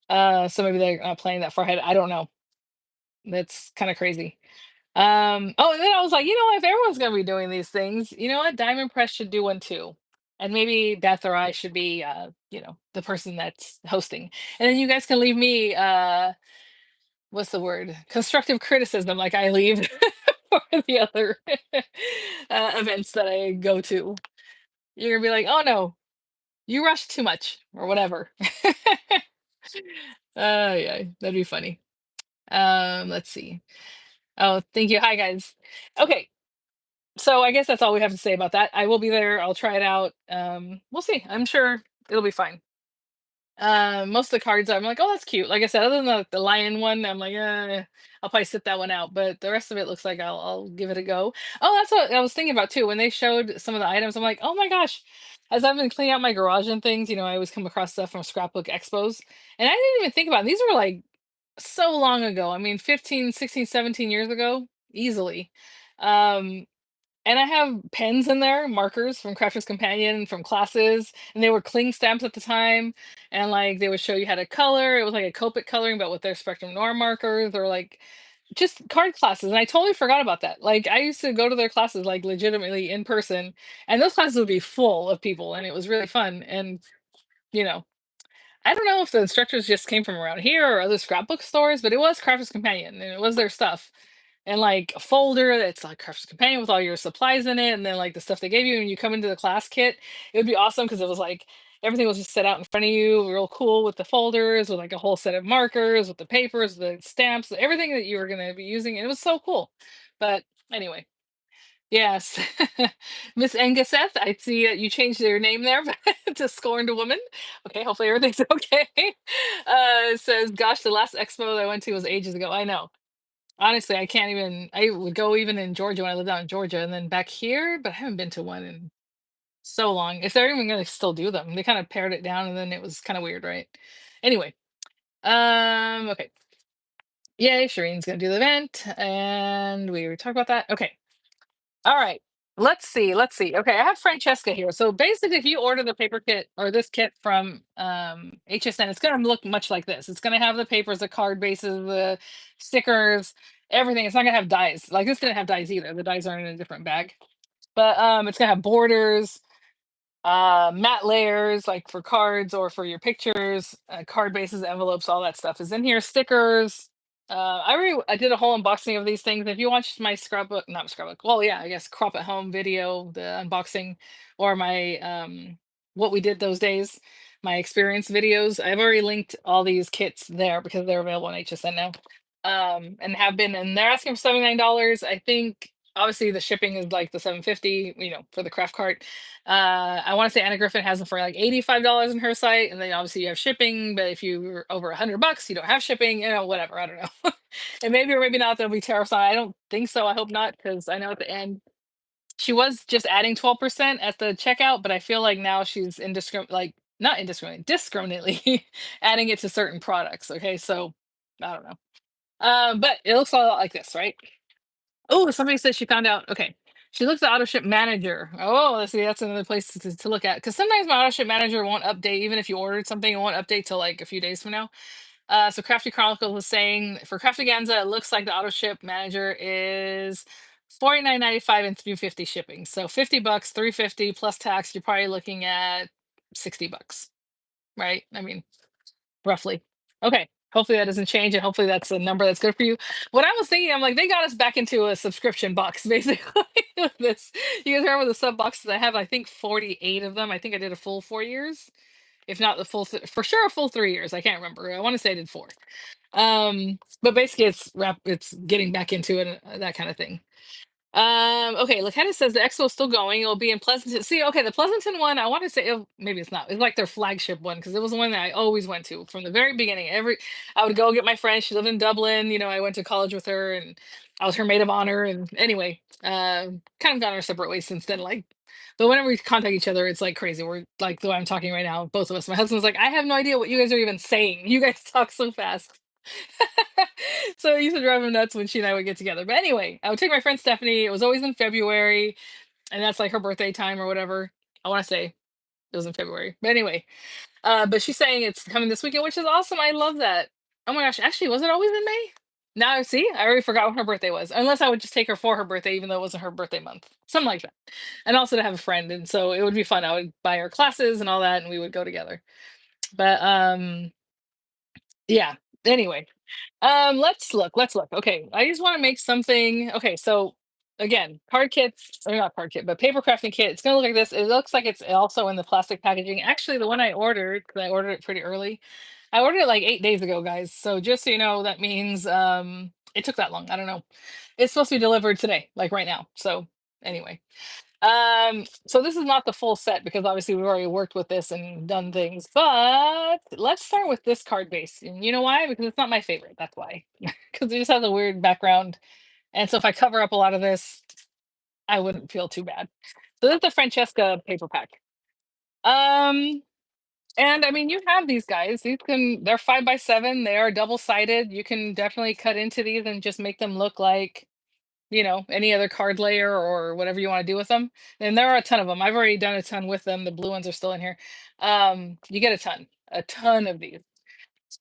So maybe they're not planning that far ahead. I don't know. That's kind of crazy. Oh, and then I was like, if everyone's gonna be doing these things, you know what? Diamond Press should do one too. And maybe Beth or I should be the person that's hosting. And then you guys can leave me what's the word? Constructive criticism like I leave for the other events that I go to. You're gonna be like, oh no, you rushed too much or whatever. Yeah, that'd be funny. Let's see. Oh, thank you. Hi guys. Okay, so I guess that's all we have to say about that. I will be there. I'll try it out. We'll see. I'm sure it'll be fine. Most of the cards I'm like, oh, that's cute. Like I said, other than the lion one, I'm like, I'll probably sit that one out. But the rest of it looks like I'll give it a go. Oh, that's what I was thinking about too. When they showed some of the items, I'm like, oh my gosh. As I've been cleaning out my garage and things, I always come across stuff from scrapbook expos. And I didn't even think about it. These were like so long ago. I mean, 15, 16, 17 years ago, easily. Um, and I have pens in there, markers from Crafter's Companion from classes, and they were cling stamps at the time. And like they would show you how to color. It was like a Copic coloring, but with their Spectrum Noir markers, or like just card classes. And I totally forgot about that. Like I used to go to their classes like legitimately in person, and those classes would be full of people, and it was really fun. And you know, I don't know if the instructors just came from around here or other scrapbook stores, but it was Crafter's Companion, and it was their stuff and like a folder that's like Crafter's Companion with all your supplies in it, and then like the stuff they gave you when you come into the class kit. It would be awesome because it was like everything was just set out in front of you, real cool with the folders, with like a whole set of markers, with the papers, the stamps, everything that you were going to be using. And it was so cool. But anyway, yes, Miss Engaseth, I see that you changed your name there to Scorned Woman. Okay, hopefully everything's okay. It says, gosh, the last expo that I went to was ages ago. I know. Honestly, I can't even I would go even in Georgia when I lived out in Georgia and then back here, but I haven't been to one in so long. If they're even gonna still do them. They kind of pared it down and then it was kind of weird, right? Anyway, okay. Yay, Shireen's gonna do the event, and we already talked about that. Okay. All right. Let's see. Let's see. Okay, I have Francesca here. So basically, if you order the paper kit or this kit from HSN, it's going to look much like this. It's going to have the papers, the card bases, the stickers, everything. It's not going to have dies. Like this didn't have dies either. The dies are in a different bag. But it's going to have borders, matte layers like for cards or for your pictures, card bases, envelopes, all that stuff is in here. Stickers. I did a whole unboxing of these things. If you watched my scrapbook, not scrapbook, well, yeah, I guess crop at home video, the unboxing, or my what we did those days, my experience videos. I've already linked all these kits there because they're available on HSN now, and have been. And they're asking for $79. I think obviously the shipping is like the 750, for the craft cart. I want to say Anna Griffin has them for like $85 on her site, and then obviously you have shipping. But if you're over $100, you don't have shipping. Whatever. I don't know. And maybe or maybe not. There'll be tariffs on. I don't think so. I hope not, because I know at the end she was just adding 12% at the checkout, but I feel like now she's like not indiscriminately, discriminately adding it to certain products. Okay, so I don't know. But it looks a lot like this, right? Oh, somebody said she found out. Okay. She looks at auto ship manager. Oh, let's see. That's another place to look at. Because sometimes my auto ship manager won't update, even if you ordered something, it won't update till like a few days from now. So Crafty Chronicles was saying for Craftaganza, it looks like the auto ship manager is 49.95 and 350 shipping. So $50, 350 plus tax, you're probably looking at $60, right? I mean, roughly. Okay. Hopefully that doesn't change, and hopefully that's a number that's good for you. What I was thinking, I'm like, they got us back into a subscription box, basically. With this, you guys remember the sub boxes? I have, I think, 48 of them. I think I did a full 4 years, if not the full, for sure, a full 3 years. I can't remember. I want to say I did four. But basically, it's getting back into it, that kind of thing. Okay, Laketta says the expo is still going. It'll be in Pleasanton. See, okay, the Pleasanton one, I want to say maybe it's not. It's like their flagship one because it was the one that I always went to from the very beginning. I would go get my friend. She lived in Dublin. I went to college with her, and I was her maid of honor. And anyway, kind of gone our separate ways since then. Like, but whenever we contact each other, it's like crazy. We're like the way I'm talking right now, both of us. My husband's like, I have no idea what you guys are even saying. You guys talk so fast. So I used to drive him nuts when she and I would get together. But anyway, I would take my friend Stephanie. It was always in February, and that's like her birthday time or whatever. I want to say. It was in February. But anyway, but she's saying it's coming this weekend, which is awesome. I love that. Oh my gosh, actually, was it always in May? Now, see, I already forgot when her birthday was. Unless I would just take her for her birthday, even though it wasn't her birthday month, something like that. And also to have a friend, and so it would be fun. I would buy her classes and all that, and we would go together. But yeah. Anyway, let's look. Okay, I just want to make something. Okay, so again, card kits, or not card kit, but paper crafting kit. It's gonna look like this. It looks like it's also in the plastic packaging. Actually, the one I ordered, because I ordered it pretty early. I ordered it like 8 days ago, guys. So just so you know, that means it took that long. I don't know. It's supposed to be delivered today, like right now. So anyway. So this is not the full set because obviously we've already worked with this and done things, but let's start with this card base. And you know why? Because it's not my favorite. That's why. Because it just has a weird background. And so if I cover up a lot of this, I wouldn't feel too bad. So this is the Francesca paper pack. Um, and I mean, you have these guys. They're 5x7. They are double sided. You can definitely cut into these and just make them look like any other card layer or whatever you want to do with them. And there are a ton of them. I've already done a ton with them. The blue ones are still in here. You get a ton of these.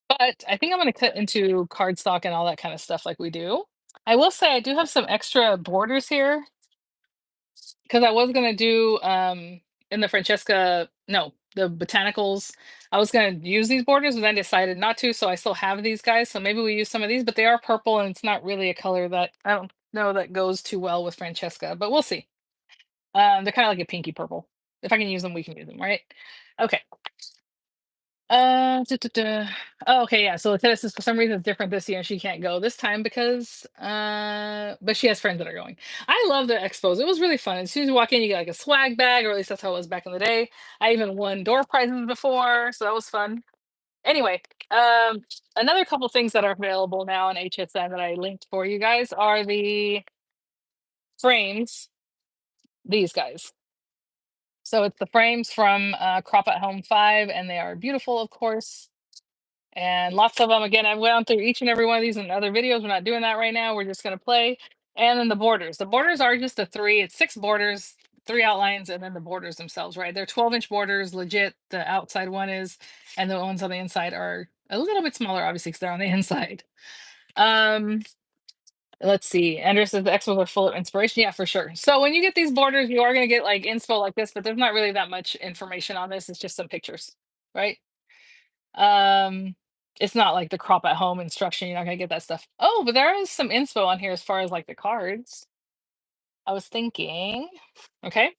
But I think I'm going to cut into cardstock and all that kind of stuff like we do. I will say I do have some extra borders here because I was going to do in the Francesca, no, the botanicals. I was going to use these borders, but then decided not to. So I still have these guys. So maybe we use some of these, but they are purple and it's not really a color that I don't know that goes too well with Francesca, but we'll see. They're kind of like a pinky purple. If I can use them, we can use them, right? Okay. Duh, duh, duh. Oh, okay, yeah. So tennis is for some reason it's different this year, and she can't go this time because but she has friends that are going. I love the expos. It was really fun. As soon as you walk in, you get like a swag bag, or at least that's how it was back in the day. I even won door prizes before, so that was fun. Anyway, another couple things that are available now on HSN that I linked for you guys are the frames. These guys. So it's the frames from Crop at Home 5, and they are beautiful, of course. And lots of them. Again, I went on through each and every one of these in other videos. We're not doing that right now. We're just going to play. And then the borders. The borders are just it's 6 borders, 3 outlines, and then the borders themselves, right? They're 12-inch borders, legit. The outside one is, and the ones on the inside are a little bit smaller, obviously, because they're on the inside. Um, let's see. Andrew says the expos are full of inspiration. Yeah, for sure. So when you get these borders, you are going to get like inspo like this, but there's not really that much information on this. It's just some pictures, right? Um, it's not like the crop at home instruction. You're not gonna get that stuff. Oh, but there is some inspo on here as far as like the cards. I was thinking, okay.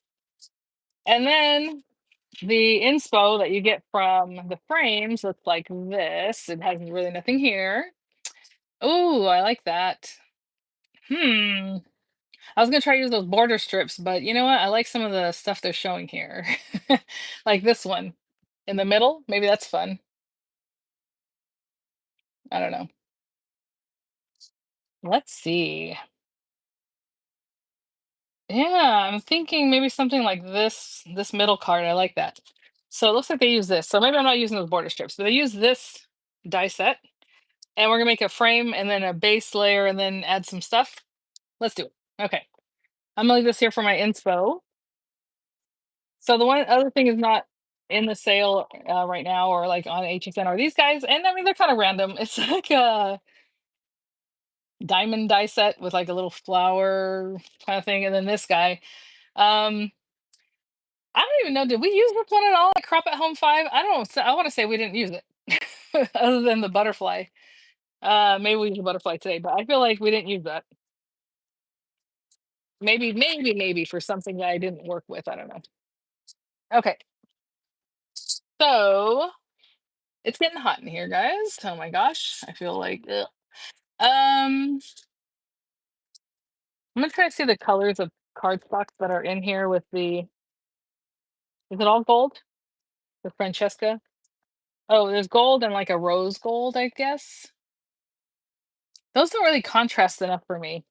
And then the inspo that you get from the frames looks like this. It has really nothing here. Oh, I like that. Hmm. I was gonna try to use those border strips, but you know what? I like some of the stuff they're showing here. Like this one in the middle. Maybe that's fun. I don't know. Let's see. Yeah, I'm thinking maybe something like this middle card. I like that. So it looks like they use this. So maybe I'm not using those border strips, but they use this die set. And we're gonna make a frame and then a base layer and then add some stuff. Let's do it. Okay. I'm gonna leave this here for my inspo. So the one other thing is not in the sale right now or like on HSN are these guys. And I mean they're kind of random. It's like a diamond die set with like a little flower kind of thing. And then this guy. Um I don't even know. Did we use this one at all at Crop at Home 5? I don't know. I want to say we didn't use it other than the butterfly. Maybe we used the butterfly today, but I feel like we didn't use that. Maybe for something that I didn't work with. I don't know. Okay. So it's getting hot in here, guys. Oh my gosh. I feel like ugh. I'm gonna try to see the colors of cardstocks that are in here with is it all gold? The Francesca? Oh, there's gold and like a rose gold, I guess. Those don't really contrast enough for me.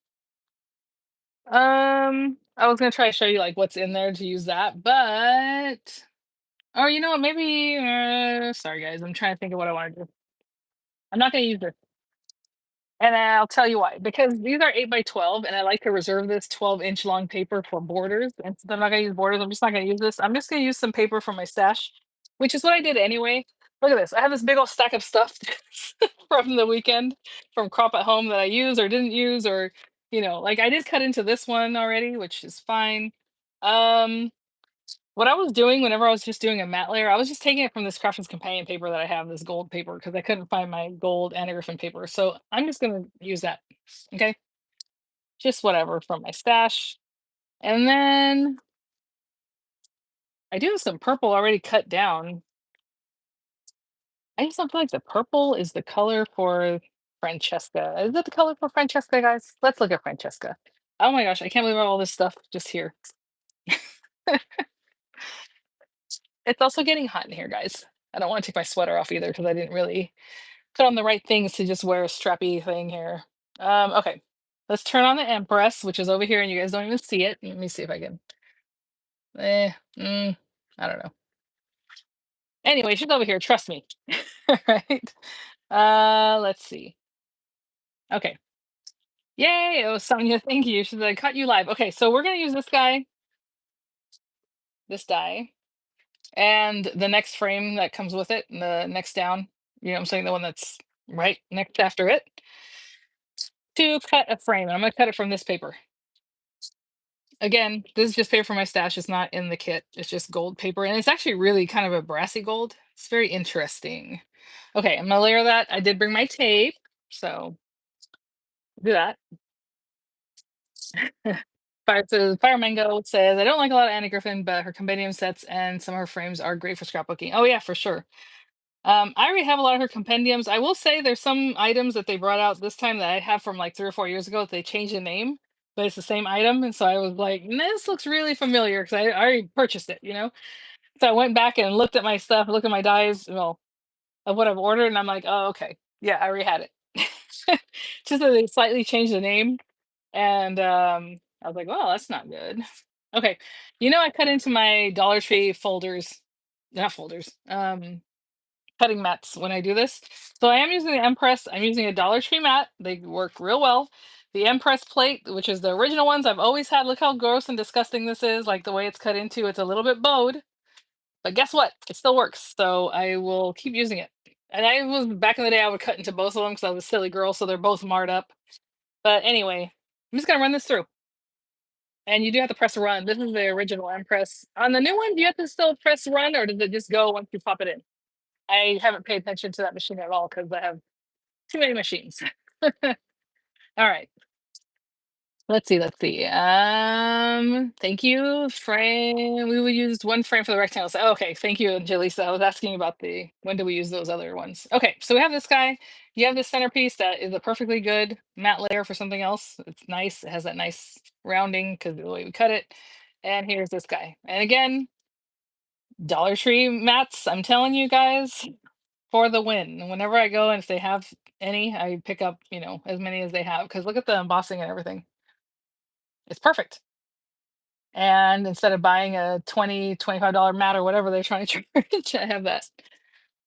I was gonna try to show you like what's in there to use that, but or you know what, maybe sorry guys, I'm trying to think of what I want to do. I'm not gonna use this. And I'll tell you why. Because these are 8 by 12, and I like to reserve this 12-inch long paper for borders. And since I'm not going to use borders, I'm just not going to use this. I'm just going to use some paper from my stash, which is what I did anyway. Look at this. I have this big old stack of stuff from the weekend from crop at home that I use or didn't use, or, like I did cut into this one already, which is fine. Um, what I was doing whenever I was just doing a matte layer, I was just taking it from this Craftsman's Companion paper that I have, this gold paper, because I couldn't find my gold and Griffin paper. So I'm just gonna use that. Okay. Just whatever from my stash. And then I do have some purple already cut down. I just don't feel like the purple is the color for Francesca. Is it the color for Francesca, guys? Let's look at Francesca. Oh my gosh, I can't believe I have all this stuff just here. It's also getting hot in here, guys. I don't want to take my sweater off either because I didn't really put on the right things to just wear a strappy thing here. Okay. Let's turn on the Empress, which is over here, and you guys don't even see it. Let me see if I can. Eh, I don't know. Anyway, she's over here. Trust me. Right. Let's see. Okay. Yay! Oh, Sonia, thank you. She's like, cut you live. Okay, so we're gonna use this guy, this die, and the next frame that comes with it, and the next down. You know what I'm saying? The one that's right next after it, to cut a frame. And I'm gonna cut it from this paper. Again, this is just paper from my stash. It's not in the kit. It's just gold paper. And it's actually really kind of a brassy gold. It's very interesting. Okay, I'm gonna layer that. I did bring my tape, so do that. Fire Mango says, I don't like a lot of Annie Griffin, but her compendium sets and some of her frames are great for scrapbooking. Oh yeah, for sure. I already have a lot of her compendiums. I will say there's some items that they brought out this time that I have from like 3 or 4 years ago that they changed the name, but it's the same item. And so I was like, this looks really familiar because I already purchased it. So I went back and looked at my stuff, looked at my dies, well, of what I've ordered, and I'm like, oh, okay. Yeah, I already had it. Just that they slightly changed the name. And I was like, well, that's not good. Okay. I cut into my Dollar Tree folders, not folders, cutting mats when I do this. So I am using the Empress. I'm using a Dollar Tree mat. They work real well. The Empress plate, which is the original ones I've always had. Look how gross and disgusting this is. Like the way it's cut into, it's a little bit bowed. But guess what? It still works. So I will keep using it. And I was back in the day, I would cut into both of them because I was a silly girl. So they're both marred up. But anyway, I'm just going to run this through. And you do have to press run. This is the original Empress. On the new one, do you have to still press run, or does it just go once you pop it in? I haven't paid attention to that machine at all because I have too many machines. All right. Let's see. Let's see. Thank you, frame. We will use one frame for the rectangles. Oh, okay. Thank you, Angelisa. I was asking about the when do we use those other ones. Okay, so we have this guy. You have this centerpiece that is a perfectly good matte layer for something else. It's nice. It has that nice rounding because of the way we cut it. And here's this guy. And again, Dollar Tree mats. I'm telling you guys, for the win. Whenever I go and if they have any, I pick up, as many as they have because look at the embossing and everything. It's perfect. And instead of buying a $25 mat or whatever they're trying to charge, I have that.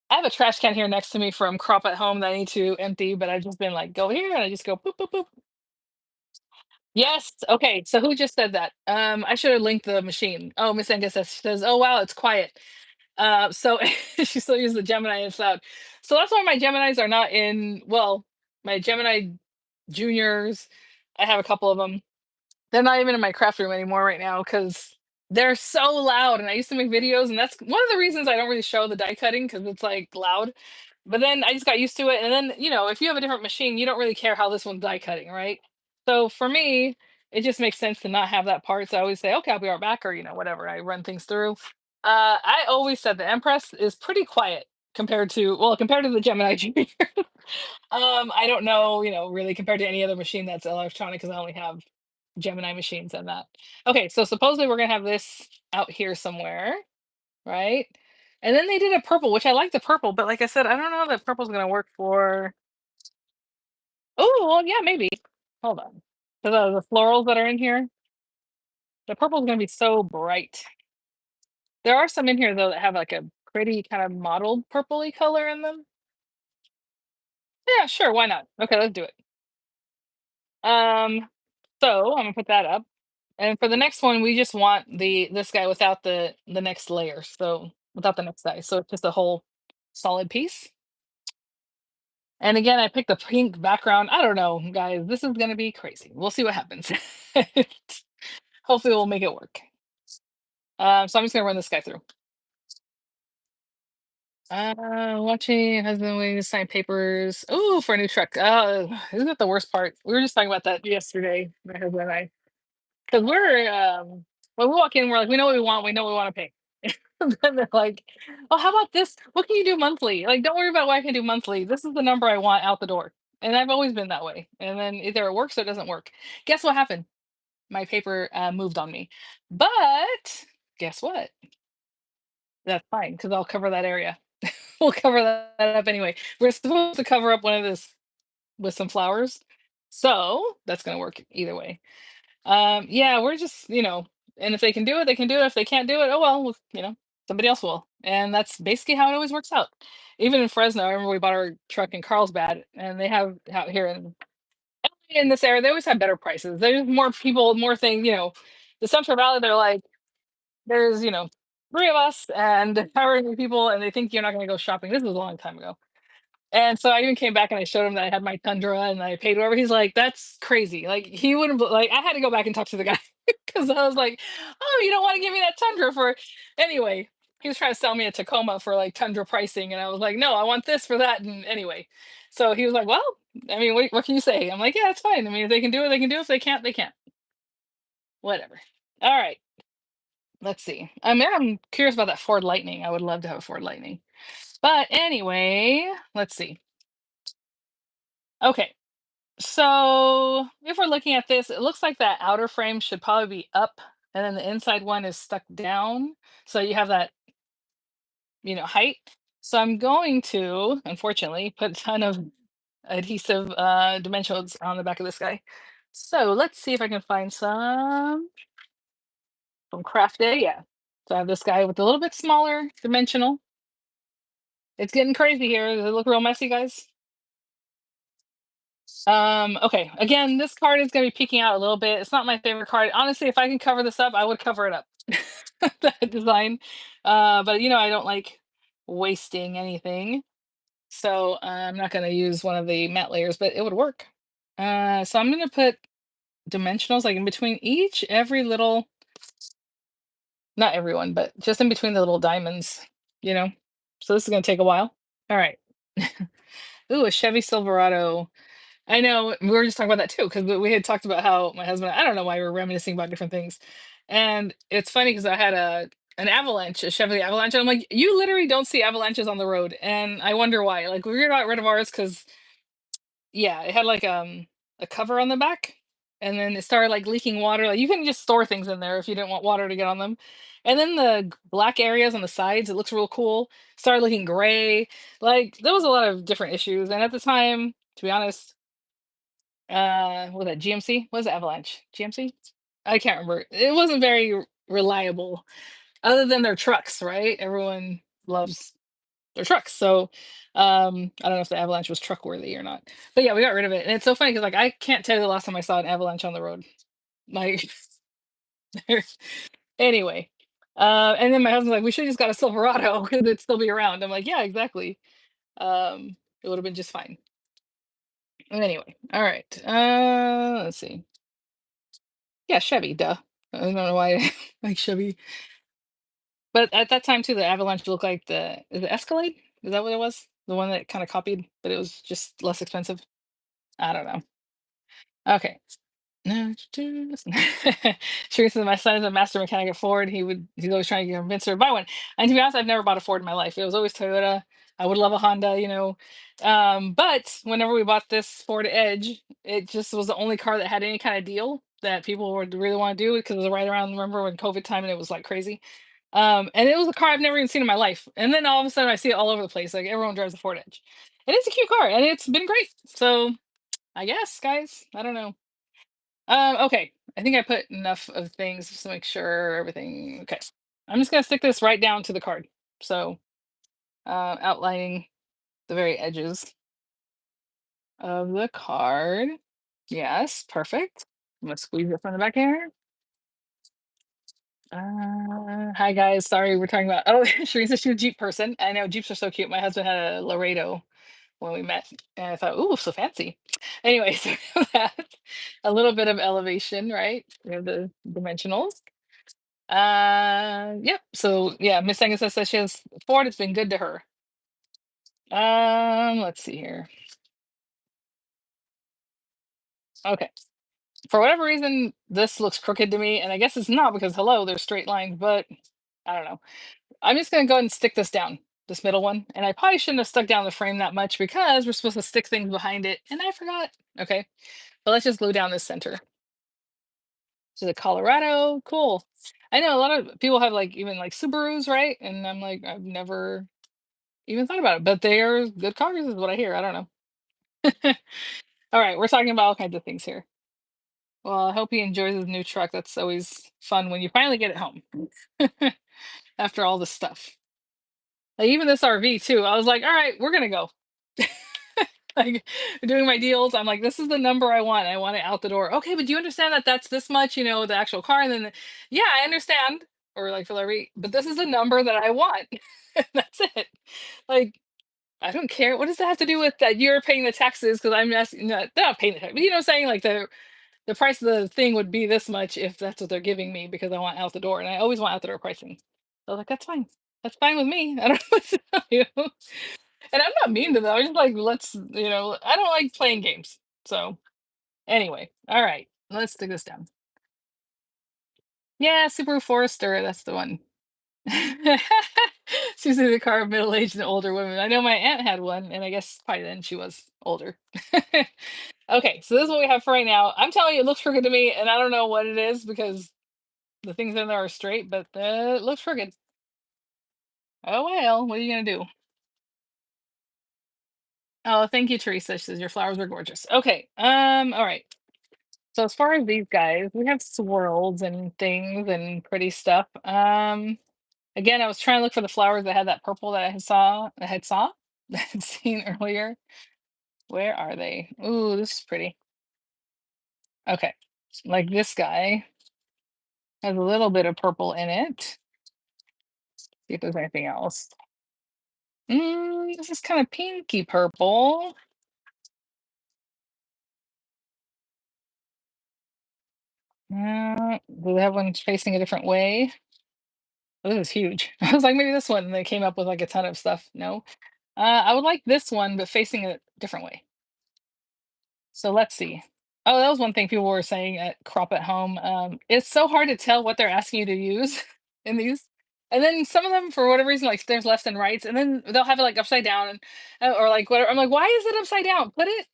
I have a trash can here next to me from Crop at Home that I need to empty, but I've just been like, go here, and I just go boop, boop, boop. Yes. Okay. So who just said that? I should have linked the machine. Oh, Miss Angus says, oh wow, it's quiet. So she still uses the Gemini and it's loud. So that's why my Geminis are not in, well, my Gemini juniors, I have a couple of them. They're not even in my craft room anymore right now because they're so loud. And I used to make videos, and that's one of the reasons I don't really show the die cutting because it's like loud. But then I just got used to it. And then, if you have a different machine, you don't really care how this one's die cutting, right? So for me, it just makes sense to not have that part. So I always say, okay, I'll be right back, or, whatever. I run things through. I always said the Empress is pretty quiet compared to the Gemini Junior. I don't know, really compared to any other machine that's electronic because I only have Gemini machines and that. Okay, so supposedly we're gonna have this out here somewhere, right? And then they did a purple, which I like the purple, but like I said, I don't know that purple's gonna work for. Oh, well, yeah, maybe. Hold on. So the florals that are in here, the purple's gonna be so bright. There are some in here though that have like a pretty kind of mottled purpley color in them. Yeah, sure, why not? Okay, let's do it. Um, so I'm gonna put that up. And for the next one, we just want this guy without the next layer. So without the next guy. So it's just a whole solid piece. And again, I picked a pink background. I don't know, guys. This is gonna be crazy. We'll see what happens. Hopefully we'll make it work. So I'm just gonna run this guy through. Watching husband waiting to sign papers. Oh, for a new truck. Isn't that the worst part? We were just talking about that yesterday, my husband and I. Because when we walk in, we're like, we know what we want, we know what we want to pay. And then they're like, "Oh, how about this? What can you do monthly? Like, don't worry about what I can do monthly. This is the number I want out the door." And I've always been that way. And then either it works or it doesn't work. Guess what happened? My paper moved on me. But guess what? That's fine because I'll cover that area. We'll cover that up anyway. We're supposed to cover up one of this with some flowers, so that's gonna work either way. Yeah, we're just, and if they can do it, they can do it. If they can't do it, oh well, somebody else will. And that's basically how it always works out. Even in Fresno, I remember we bought our truck in Carlsbad, and they have out here in this area, they always have better prices. There's more people, more things. The Central Valley, they're like, there's three of us and however many people, and they think you're not going to go shopping. This was a long time ago. And so I even came back and I showed him that I had my Tundra and I paid whatever. He's like, "That's crazy." Like he wouldn't like. I had to go back and talk to the guy because I was like, "Oh, you don't want to give me that Tundra for?" Anyway, he was trying to sell me a Tacoma for like Tundra pricing, and I was like, "No, I want this for that." And anyway, so he was like, "Well, I mean, what can you say?" I'm like, "Yeah, it's fine. I mean, if they can do it, they can do it. If they can't, they can't. Whatever." All right, let's see. I mean, I'm curious about that Ford Lightning. I would love to have a Ford Lightning. But anyway, let's see. Okay. So if we're looking at this, it looks like that outer frame should probably be up and then the inside one is stuck down. So you have that, height. So I'm going to, unfortunately, put a ton of adhesive dimensionals on the back of this guy. So let's see if I can find some from Craft Day. Yeah. So I have this guy with a little bit smaller dimensional. It's getting crazy here. Does it look real messy, guys? Okay. Again, this card is gonna be peeking out a little bit. It's not my favorite card. Honestly, if I can cover this up, I would cover it up. That design. But I don't like wasting anything. So I'm not gonna use one of the matte layers, but it would work. So I'm gonna put dimensionals like in between every little, not everyone, but just in between the little diamonds, you know. So this is gonna take a while. All right. Ooh, a Chevy Silverado. I know, we were just talking about that too, because we had talked about how my husband, I don't know why we were reminiscing about different things. And it's funny because I had an avalanche, a Chevy Avalanche, and I'm like, you literally don't see avalanches on the road. And I wonder why. Like we got rid of ours because yeah, it had like a cover on the back, and then it started like leaking water. Like you couldn't just store things in there if you didn't want water to get on them. And then the black areas on the sides, it looks real cool. Started looking gray. Like there was a lot of different issues. And at the time, to be honest, what was that, GMC? What was it, Avalanche? GMC? I can't remember. It wasn't very reliable, other than their trucks, right? Everyone loves their trucks. So I don't know if the Avalanche was truck worthy or not. But yeah, we got rid of it. And it's so funny because like I can't tell you the last time I saw an Avalanche on the road. Like anyway. And then my husband's like, we should have just got a Silverado because it'd still be around. I'm like, yeah, exactly. It would have been just fine. Anyway, all right. Let's see. Yeah, Chevy, duh. I don't know why I like Chevy. But at that time too, the Avalanche looked like the Escalade? Is that what it was? The one that kind of copied, but it was just less expensive? I don't know. Okay. No, Sure, says my son is a master mechanic at Ford. He's always trying to convince her to buy one. And to be honest, I've never bought a Ford in my life. It was always Toyota. I would love a Honda. But whenever we bought this Ford Edge, it just was the only car that had any kind of deal that people would really want to do because it was right around, remember when COVID time and it was like crazy. And it was a car I've never even seen in my life. And then all of a sudden I see it all over the place. Like everyone drives a Ford Edge. And it's a cute car and it's been great. So I guess, guys, I don't know. Okay. I think I put enough of things just to make sure everything. Okay. I'm just gonna stick this right down to the card. So outlining the very edges of the card. Yes, perfect. I'm gonna squeeze it from the back here. Hi guys. Sorry, we're talking about. Oh, Shireen says she's a Jeep person. I know Jeeps are so cute. My husband had a Laredo when we met, and I thought, "Ooh, so fancy." Anyway, so that a little bit of elevation, right? We have the dimensionals. Yep. So yeah, Miss Angus says she has Ford. It's been good to her. Let's see here. Okay. For whatever reason, this looks crooked to me, and I guess it's not because hello, there's straight lines, but I don't know. I'm just gonna go ahead and stick this down, this middle one. And I probably shouldn't have stuck down the frame that much because we're supposed to stick things behind it, and I forgot. Okay, but let's just glue down this center. To the Colorado, cool. I know a lot of people have like even like Subarus, right? And I'm like, I've never even thought about it, but they are good cars, is what I hear. I don't know. All right, we're talking about all kinds of things here. Well, I hope he enjoys his new truck. That's always fun when you finally get it home after all this stuff. Like even this RV too. I was like, all right, we're gonna go. Like doing my deals. I'm like, this is the number I want. I want it out the door. Okay, but do you understand that that's this much, the actual car? And then, yeah, I understand. Or like for the but this is the number that I want. That's it. Like, I don't care. What does that have to do with that you're paying the taxes? Because I'm asking, no, they're not paying the tax. But what I'm saying? Like the price of the thing would be this much if that's what they're giving me because I want out the door. And I always want out the door pricing. So I was like, that's fine. That's fine with me. I don't know what to tell you. And I'm not mean to them. I'm just like, I don't like playing games. So anyway, all right, let's stick this down. Yeah, Subaru Forester, that's the one. She's in the car of middle-aged and older women. I know my aunt had one, and I guess probably then she was older. Okay, so this is what we have for right now. I'm telling you, it looks crooked to me, and I don't know what it is because the things in there are straight, but it looks crooked. Oh well, what are you gonna do? Oh, thank you, Teresa. She says your flowers are gorgeous. Okay, all right. So as far as these guys, we have swirls and things and pretty stuff. Again, I was trying to look for the flowers that had that purple that that I had seen earlier. Where are they? Ooh, this is pretty. Okay, like this guy has a little bit of purple in it. See if there's anything else. This is kind of pinky purple. Do they have one facing a different way? Oh, this is huge. I was like, maybe this one. And they came up with like a ton of stuff. No. I would like this one, but facing a different way. So let's see. Oh, that was one thing people were saying at Crop at Home. It's so hard to tell what they're asking you to use in these. And then some of them, for whatever reason, like there's lefts and rights, and then they'll have it like upside down, and or like whatever. I'm like, why is it upside down? Put it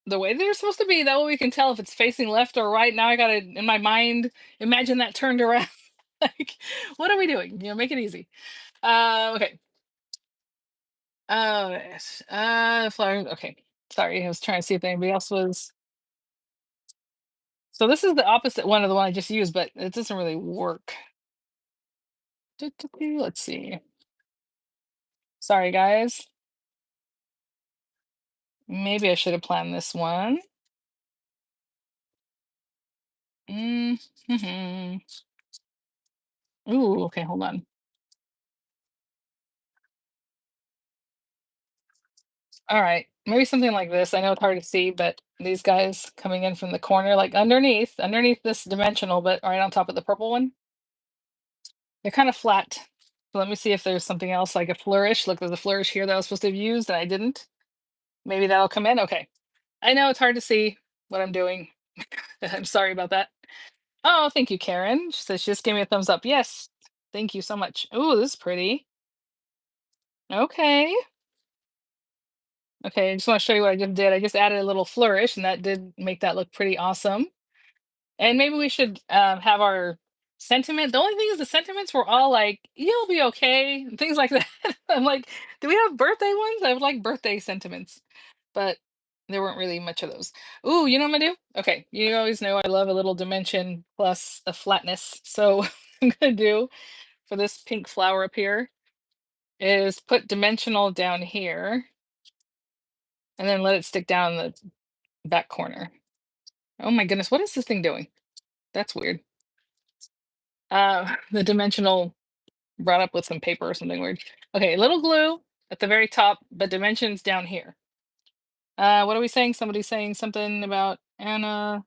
the way they're supposed to be. That way we can tell if it's facing left or right. Now I gotta, in my mind, imagine that turned around. Like, what are we doing? Make it easy. Okay. Oh, yes. Flower. Okay. Sorry, I was trying to see if anybody else was. So this is the opposite one of the one I just used, but it doesn't really work. Let's see. Sorry, guys. Maybe I should have planned this one. Mm-hmm. Ooh, okay, hold on. All right, maybe something like this. I know it's hard to see, but these guys coming in from the corner, like underneath this dimensional, but right on top of the purple one. They're kind of flat. So let me see if there's something else like a flourish. Look, there's a flourish here that I was supposed to have used and I didn't. Maybe that'll come in. Okay. I know it's hard to see what I'm doing. I'm sorry about that. Oh, thank you, Karen. She says she just gave me a thumbs up. Yes. Thank you so much. Oh, this is pretty. Okay. Okay. I just want to show you what I just did. I just added a little flourish and that did make that look pretty awesome. And maybe we should have our sentiment. The only thing is the sentiments were all like, you'll be okay, and things like that. I'm like, do we have birthday ones? I would like birthday sentiments, but there weren't really much of those. Ooh, you know what I'm gonna do? Okay, you always know I love a little dimension plus a flatness. So I'm gonna do for this pink flower up here is put dimensional down here and then let it stick down the back corner. Oh my goodness, what is this thing doing? That's weird. The dimensional brought up with some paper or something weird. Okay, little glue at the very top, but dimensions down here. What are we saying? Somebody's saying something about Anna.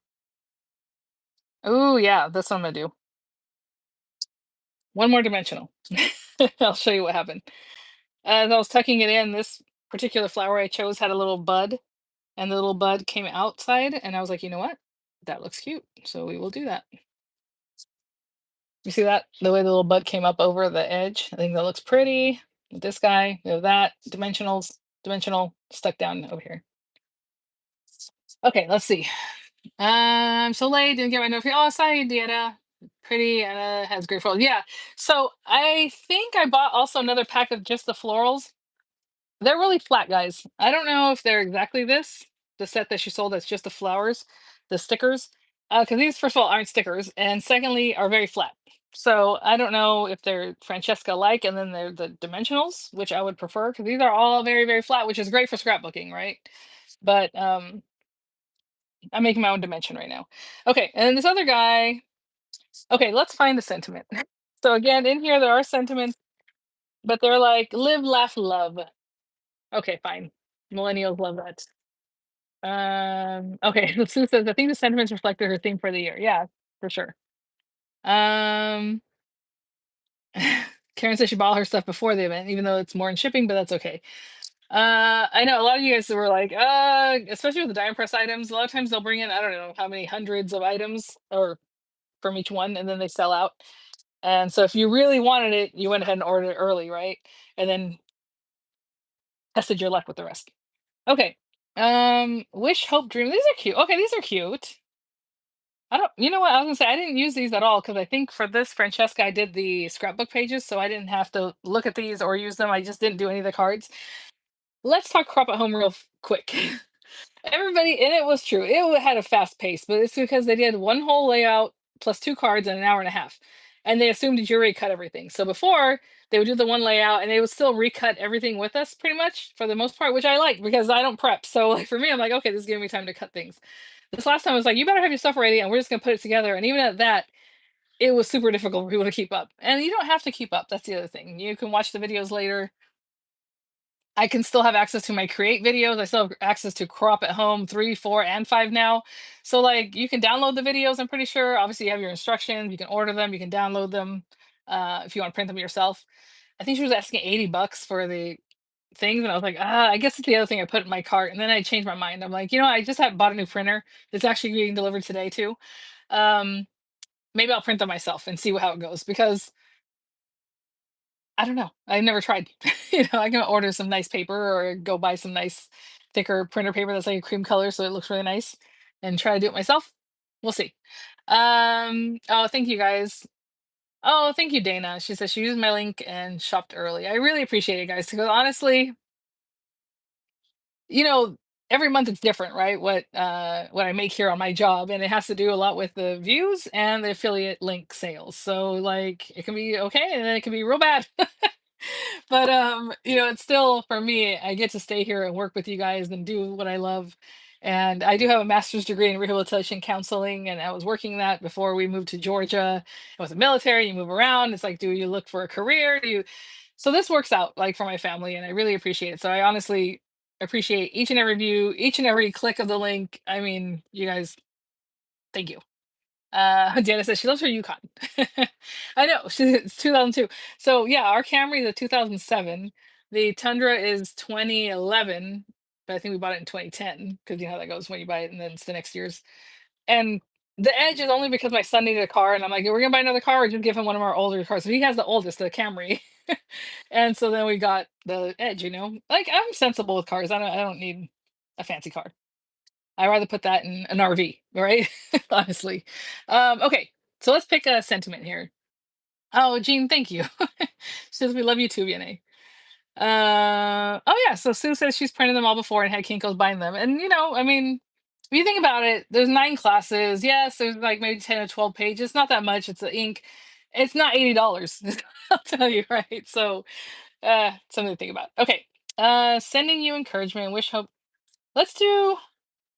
Oh yeah, that's what I'm gonna do. One more dimensional. I'll show you what happened. As I was tucking it in, this particular flower I chose had a little bud, and the little bud came outside, and I was like, you know what? That looks cute. So we will do that. You see that? The way the little bud came up over the edge. I think that looks pretty. With this guy, we have that. Dimensional stuck down over here. Okay, let's see. I'm so late, didn't get my notification. Oh, sorry, Diana. Pretty Anna has great florals. Yeah. So I think I bought also another pack of just the florals. They're really flat, guys. I don't know if they're exactly this, the set that she sold that's just the flowers, the stickers. Because these, first of all, aren't stickers, and secondly, are very flat. So I don't know if they're Francesca like, and then they're the dimensionals, which I would prefer, because these are all very, very flat, which is great for scrapbooking, right? But I'm making my own dimension right now. Okay, and then this other guy. Okay, let's find the sentiment. So again, in here there are sentiments, but they're like live, laugh, love. Okay, fine. Millennials love that. Okay, so Sue says I think the sentiments reflected her theme for the year. Yeah, for sure. Um, Karen says she bought her stuff before the event, even though it's more in shipping, but that's okay. I know a lot of you guys were like, especially with the diamond press items, a lot of times they'll bring in, I don't know how many hundreds of items or from each one, and then they sell out. And so if you really wanted it, you went ahead and ordered it early, right? And then tested your luck with the rest. Okay. Wish, hope, dream. These are cute. Okay, these are cute. I don't, you know what? I was gonna say I didn't use these at all because I think for this Francesca, I did the scrapbook pages, so I didn't have to look at these or use them. I just didn't do any of the cards. Let's talk crop at home real quick. Everybody, and it was true. Had a fast pace, but it's because they did one whole layout plus two cards in an hour and a half, and they assumed that you already cut everything. So before they would do the one layout, and they would still recut everything with us, pretty much for the most part, which I like because I don't prep. So like for me, I'm like, okay, this is giving me time to cut things. This last time I was like, you better have your stuff ready, and we're just gonna put it together. And even at that, it was super difficult for people to keep up. And you don't have to keep up. That's the other thing. You can watch the videos later. I can still have access to my create videos. I still have access to crop at home 3, 4, and 5 now. So like you can download the videos, I'm pretty sure. Obviously, you have your instructions, you can order them, you can download them if you want to print them yourself. I think she was asking 80 bucks for the things, and I was like, I guess it's the other thing I put in my cart. And then I changed my mind. I'm like, I just have bought a new printer that's actually getting delivered today too. Um, Maybe I'll print them myself and see how it goes because I don't know. I've never tried. I can order some nice paper or go buy some nice thicker printer paper that's like a cream color so it looks really nice and try to do it myself. We'll see. Oh, thank you guys. Oh, thank you, Dana. She says she used my link and shopped early. I really appreciate it, guys. Because honestly, you know, every month it's different, right? What I make here on my job, and it has to do a lot with the views and the affiliate link sales. So like it can be okay and then it can be real bad. But it's still for me, I get to stay here and work with you guys and do what I love. And I do have a master's degree in rehabilitation counseling, and I was working that before we moved to Georgia. I was in the military, you move around. It's like, do you look for a career? Do you so this works out like for my family, and I really appreciate it. So I honestly appreciate each and every view, each and every click of the link. I mean, you guys, thank you. Jana says she loves her Yukon. I know it's 2002. So yeah, our Camry is a 2007. The Tundra is 2011, but I think we bought it in 2010 because you know how that goes when you buy it and then it's the next year's. And the Edge is only because my son needed a car, and I'm like, we're gonna buy another car or just give him one of our older cars. So he has the oldest, the Camry. And so then we got the Edge. Like I'm sensible with cars. I don't need a fancy car. I'd rather put that in an RV, right? Honestly. Okay, so let's pick a sentiment here. Oh, Jean, thank you. She says we love you too, Vianney. Oh yeah, so Sue says she's printed them all before and had Kinko's buying them. And I mean, if you think about it, there's 9 classes. Yes, there's like maybe 10 or 12 pages. Not that much. It's the ink. It's not $80. I'll tell you, right? So something to think about. Okay. Sending you encouragement, wish hope. Let's do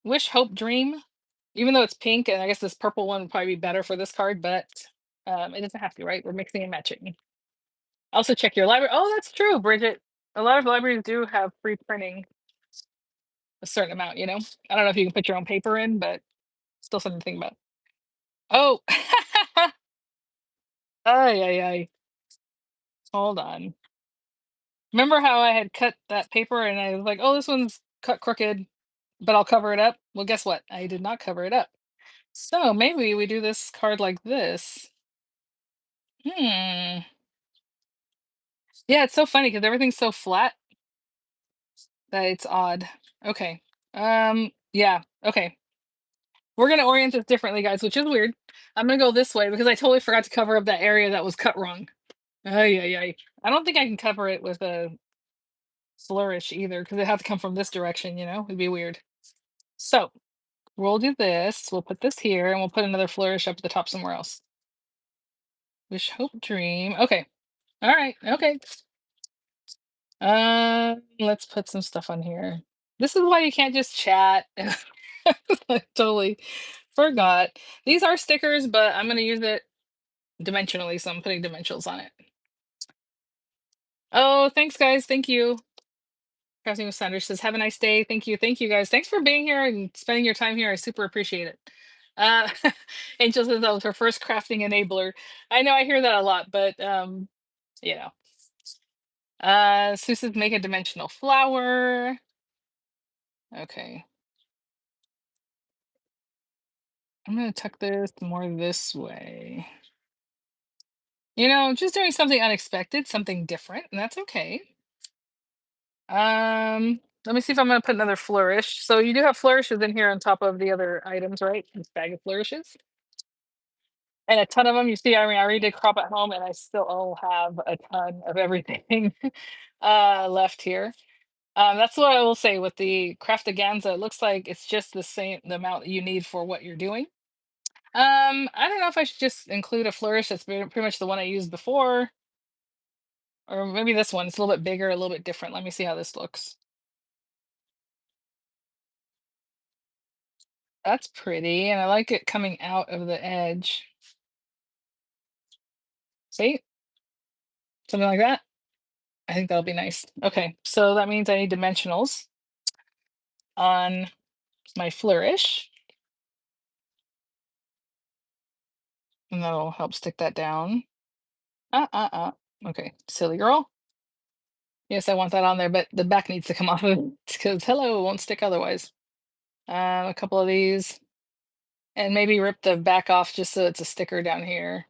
wish hope dream. Even though it's pink, and I guess this purple one would probably be better for this card, but it doesn't have to, right? We're mixing and matching. Also, check your library. Oh, that's true, Bridget. A lot of libraries do have free printing a certain amount. I don't know if you can put your own paper in, but still something to think about. Oh, ay, ay, ay. Hold on. Remember how I had cut that paper and I was like, oh, this one's cut crooked, but I'll cover it up? Well, guess what? I did not cover it up. So maybe we do this card like this. Hmm. Yeah, it's so funny because everything's so flat that it's odd. Okay. Yeah. Okay. We're gonna orient this differently, guys, which is weird. I'm gonna go this way because I totally forgot to cover up that area that was cut wrong. Ay, ay, ay. I don't think I can cover it with a flourish either because it have to come from this direction, It'd be weird. So we'll do this. We'll put this here and we'll put another flourish up at the top somewhere else. Wish, hope, dream. Okay. All right. Okay. Let's put some stuff on here. This is why you can't just chat. I totally forgot. These are stickers, but I'm gonna use it dimensionally, so I'm putting dimensionals on it. Oh, thanks, guys. Thank you. Crafting with Sanders says, "Have a nice day." Thank you, guys. Thanks for being here and spending your time here. I super appreciate it. Uh, Angel says that was her first crafting enabler. I know I hear that a lot, but you know. Sue says, "Make a dimensional flower." Okay, I'm gonna tuck this more this way. Just doing something unexpected, something different, and that's okay. Let me see if I'm gonna put another flourish. So you do have flourishes in here on top of the other items, right? This bag of flourishes. And a ton of them. You see, I already did crop at home, and I still have a ton of everything left here. That's what I will say with the Craftaganza. It looks like it's just the amount you need for what you're doing. I don't know if I should just include a flourish that's pretty much the one I used before, or maybe this one. It's a little bit bigger, a little bit different. Let me see how this looks. That's pretty, and I like it coming out of the edge. See? Something like that. I think that'll be nice. Okay, so that means I need dimensionals on my flourish, and that'll help stick that down. Okay, silly girl. Yes, I want that on there, but the back needs to come off of it because hello, it won't stick otherwise. A couple of these, and maybe rip the back off just so it's a sticker down here.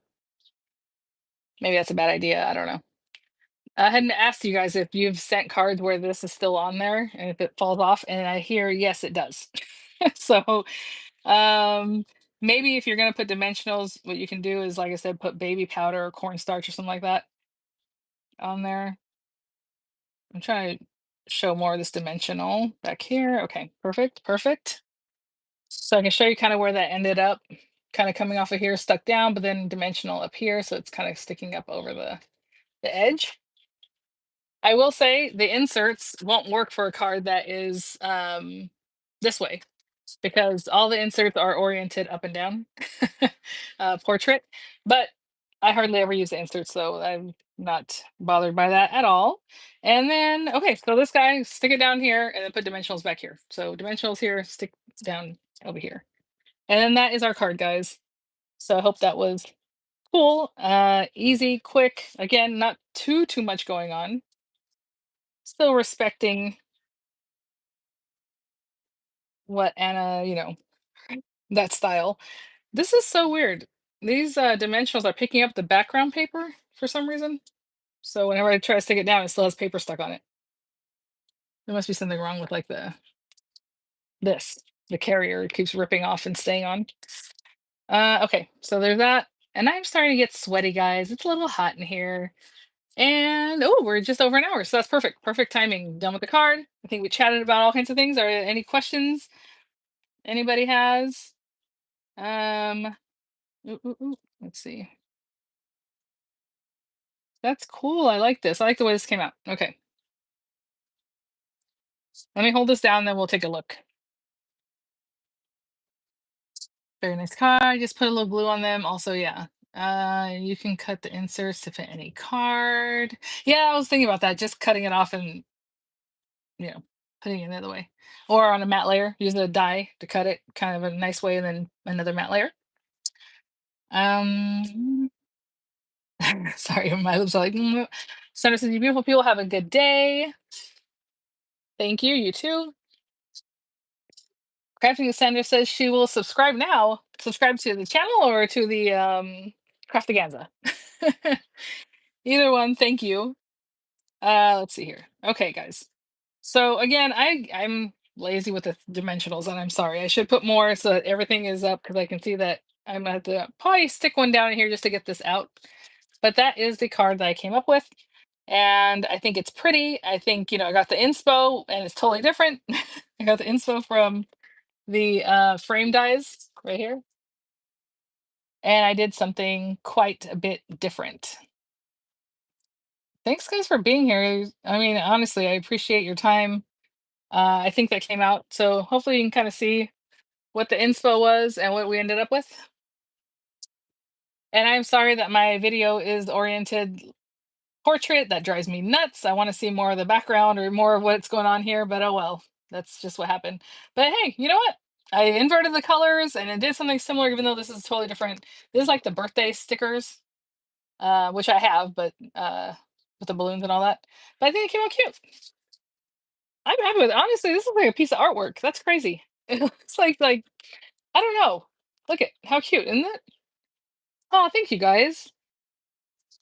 Maybe that's a bad idea. I don't know. I hadn't asked you guys if you've sent cards where this is still on there and if it falls off, and I hear yes, it does. So um maybe if you're gonna put dimensionals, what you can do is, like I said, put baby powder or cornstarch or something like that on there. I'm trying to show more of this dimensional back here. Okay, perfect, perfect. So I can show you kind of where that ended up, kind of coming off of here, stuck down, but then dimensional up here, so it's kind of sticking up over the edge. I will say the inserts won't work for a card that is this way because all the inserts are oriented up and down, portrait. But I hardly ever use the inserts, so I'm not bothered by that at all. And then, okay, so this guy, stick it down here and then put dimensionals back here. So dimensionals here, stick down over here. And then that is our card, guys. So I hope that was cool, easy, quick. Again, not too much going on. Still respecting what Anna, that style. This is so weird. These dimensionals are picking up the background paper for some reason. So whenever I try to stick it down, it still has paper stuck on it. There must be something wrong with like this. The carrier it keeps ripping off and staying on. Okay, so there's that. And I'm starting to get sweaty, guys. It's a little hot in here. And oh, we're just over an hour. So that's perfect. Perfect timing. Done with the card. I think we chatted about all kinds of things. Are there any questions anybody has? Um, let's see. That's cool. I like this. I like the way this came out. Okay. Let me hold this down, then we'll take a look. Very nice card. I just put a little glue on them. Also, yeah. You can cut the inserts to fit any card. Yeah, I was thinking about that. Just cutting it off and you know, putting it the other way. Or on a matte layer, use a die to cut it kind of a nice way, and then another matte layer. Um sorry, my lips are like Sandra says, you beautiful people have a good day. Thank you, you too. Crafting Sandra says she will subscribe now. Subscribe to the channel or to the Craftaganza. Either one, thank you. Let's see here. Okay, guys. So again, I'm lazy with the dimensionals, and I'm sorry. I should put more so that everything is up because I can see that I'm gonna have to probably stick one down in here just to get this out. But that is the card that I came up with, and I think it's pretty. I think I got the inspo, and it's totally different. I got the inspo from the frame dies right here, and I did something quite a bit different. Thanks, guys, for being here. I mean, honestly, I appreciate your time. I think that came out. So hopefully you can kind of see what the inspo was and what we ended up with. And I'm sorry that my video is oriented portrait. That drives me nuts. I want to see more of the background or more of what's going on here, but oh well, that's just what happened. But hey, you know what? I inverted the colors and it did something similar, even though this is totally different. This is like the birthday stickers, which I have, but with the balloons and all that. But I think it came out cute. I'm happy with it. Honestly, this is like a piece of artwork. That's crazy. It's like I don't know. Look at how cute, isn't it? Oh, thank you guys.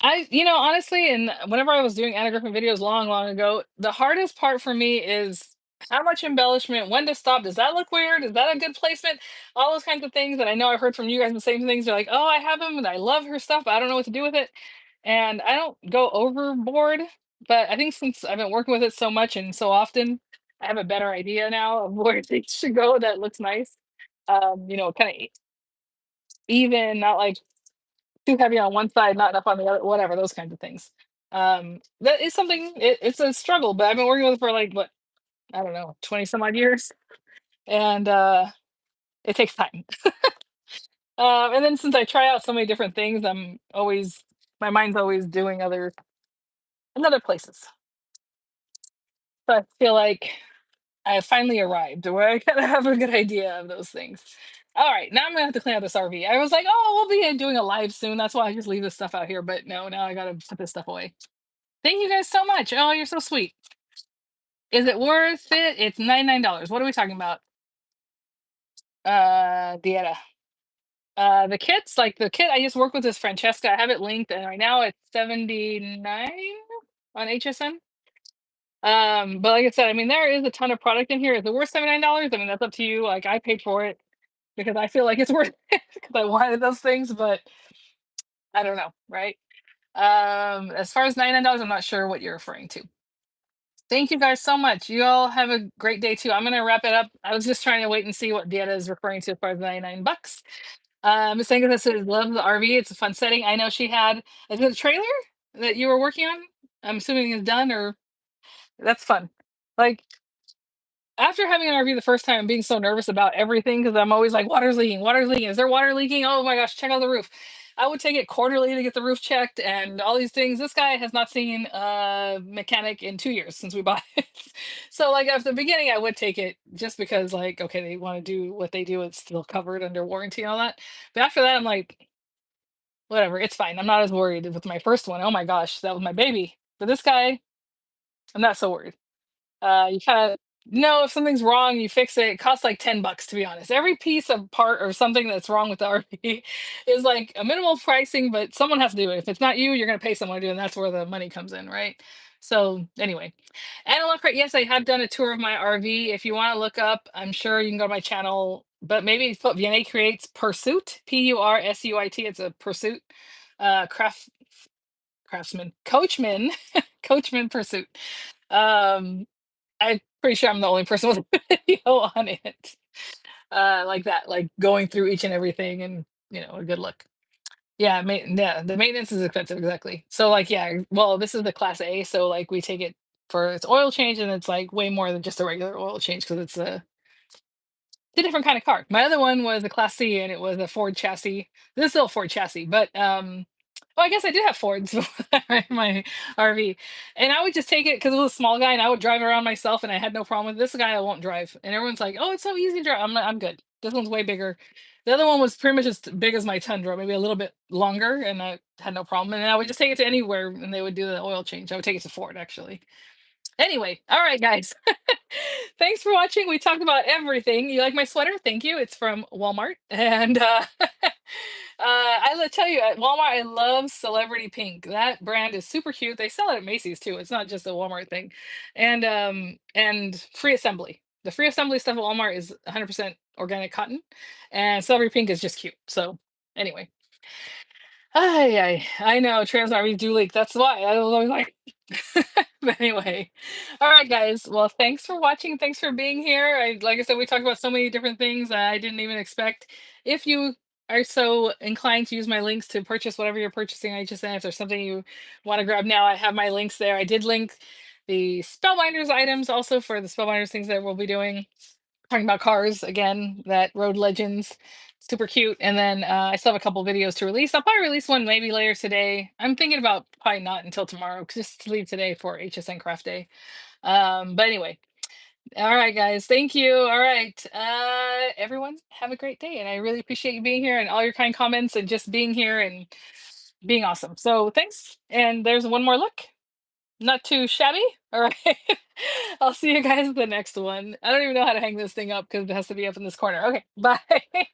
Honestly, and whenever I was doing Anna Griffin videos long, long ago, the hardest part for me is how much embellishment, when to stop. Does that look weird? Is that a good placement? All those kinds of things that I know I've heard from you guys the same things. You're like, oh, I have them and I love her stuff, but I don't know what to do with it. And I don't go overboard, but I think since I've been working with it so much and so often, I have a better idea now of where things should go that looks nice. Kind of even, not like too heavy on one side, not enough on the other, whatever, those kinds of things. That is something, it's a struggle, but I've been working with it for like, what, I don't know, 20 some odd years. And it takes time. And then since I try out so many different things, my mind's always doing in other places. So I feel like I finally arrived where I kind of have a good idea of those things. All right, now I'm gonna have to clean out this RV. I was like, oh, we'll be doing a live soon. That's why I just leave this stuff out here. But no, now I gotta put this stuff away. Thank you guys so much. Oh, you're so sweet. Is it worth it? It's $99. What are we talking about? Dieta. The kits, like the kit I just worked with is Francesca. I have it linked, and right now it's 79 on HSN. But like I said, I mean, there is a ton of product in here. Is it worth $79? I mean, that's up to you. Like I paid for it because I feel like it's worth it because I wanted those things, but I don't know, right? As far as $99, I'm not sure what you're referring to. Thank you guys so much. You all have a great day too. I'm gonna wrap it up. I was just trying to wait and see what Dieta is referring to as far as 99 bucks. Miss Angus says, love the RV. It's a fun setting. I know she had is it a trailer that you were working on. I'm assuming it's done or that's fun. Like after having an RV the first time, being so nervous about everything because I'm always like, water's leaking, water's leaking. Is there water leaking? Oh my gosh, check out the roof. I would take it quarterly to get the roof checked and all these things. This guy has not seen a mechanic in 2 years since we bought it. So like at the beginning, I would take it just because like, okay, they want to do what they do. It's still covered under warranty and all that. But after that, I'm like, whatever, it's fine. I'm not as worried with my first one. Oh my gosh, that was my baby. But this guy, I'm not so worried. You kind of know if something's wrong, you fix it. It costs like $10 to be honest. Every piece of part or something that's wrong with the RV is like a minimal pricing, but someone has to do it. If it's not you, you're gonna pay someone to do it, and that's where the money comes in, right? So anyway, Analog Crate, yes, I have done a tour of my RV. If you want to look up, I'm sure you can go to my channel, but maybe put VianneyCreates Pursuit, Pursuit. It's a pursuit. Craft craftsman, coachman, coachman pursuit. Um, I'm pretty sure I'm the only person with a video on it. Like that, like going through each and everything and a good look. Yeah, yeah, the maintenance is expensive, exactly. So like yeah, well, this is the class A, so like we take it for its oil change and it's like way more than just a regular oil change because it's a It's a different kind of car. My other one was a Class C, and it was a Ford chassis. This is still a Ford chassis, but well, I guess I did have Fords before in my RV, and I would just take it because it was a small guy, and I would drive around myself, and I had no problem with this guy. I won't drive, and everyone's like, "Oh, it's so easy to drive." I'm good. This one's way bigger. The other one was pretty much as big as my Tundra, maybe a little bit longer, and I had no problem. And I would just take it to anywhere, and they would do the oil change. I would take it to Ford, actually. Anyway, all right, guys. Thanks for watching. We talked about everything. You like my sweater? Thank you. It's from Walmart. And I will tell you, at Walmart, I love Celebrity Pink. That brand is super cute. They sell it at Macy's too. It's not just a Walmart thing. And free assembly. The free assembly stuff at Walmart is 100% organic cotton, and Celebrity Pink is just cute. So anyway, I know trans armies do leak. That's why I was always like. But anyway, all right, guys. Well, thanks for watching. Thanks for being here. Like I said, we talked about so many different things I didn't even expect. If you are so inclined to use my links to purchase whatever you're purchasing, I just said if there's something you want to grab now, I have my links there. I did link the Spellbinders items also for the Spellbinders things that we'll be doing, talking about cars again, that Road Legends, super cute. And then I still have a couple videos to release. I'll probably release one maybe later today. I'm thinking about probably not until tomorrow, 'cause just to leave today for HSN Craft Day. But anyway, all right, guys, thank you. All right, everyone, have a great day, and I really appreciate you being here and all your kind comments and just being here and being awesome. So thanks. And there's one more look. Not too shabby. All right. I'll see you guys at the next one. I don't even know how to hang this thing up because it has to be up in this corner. Okay. Bye.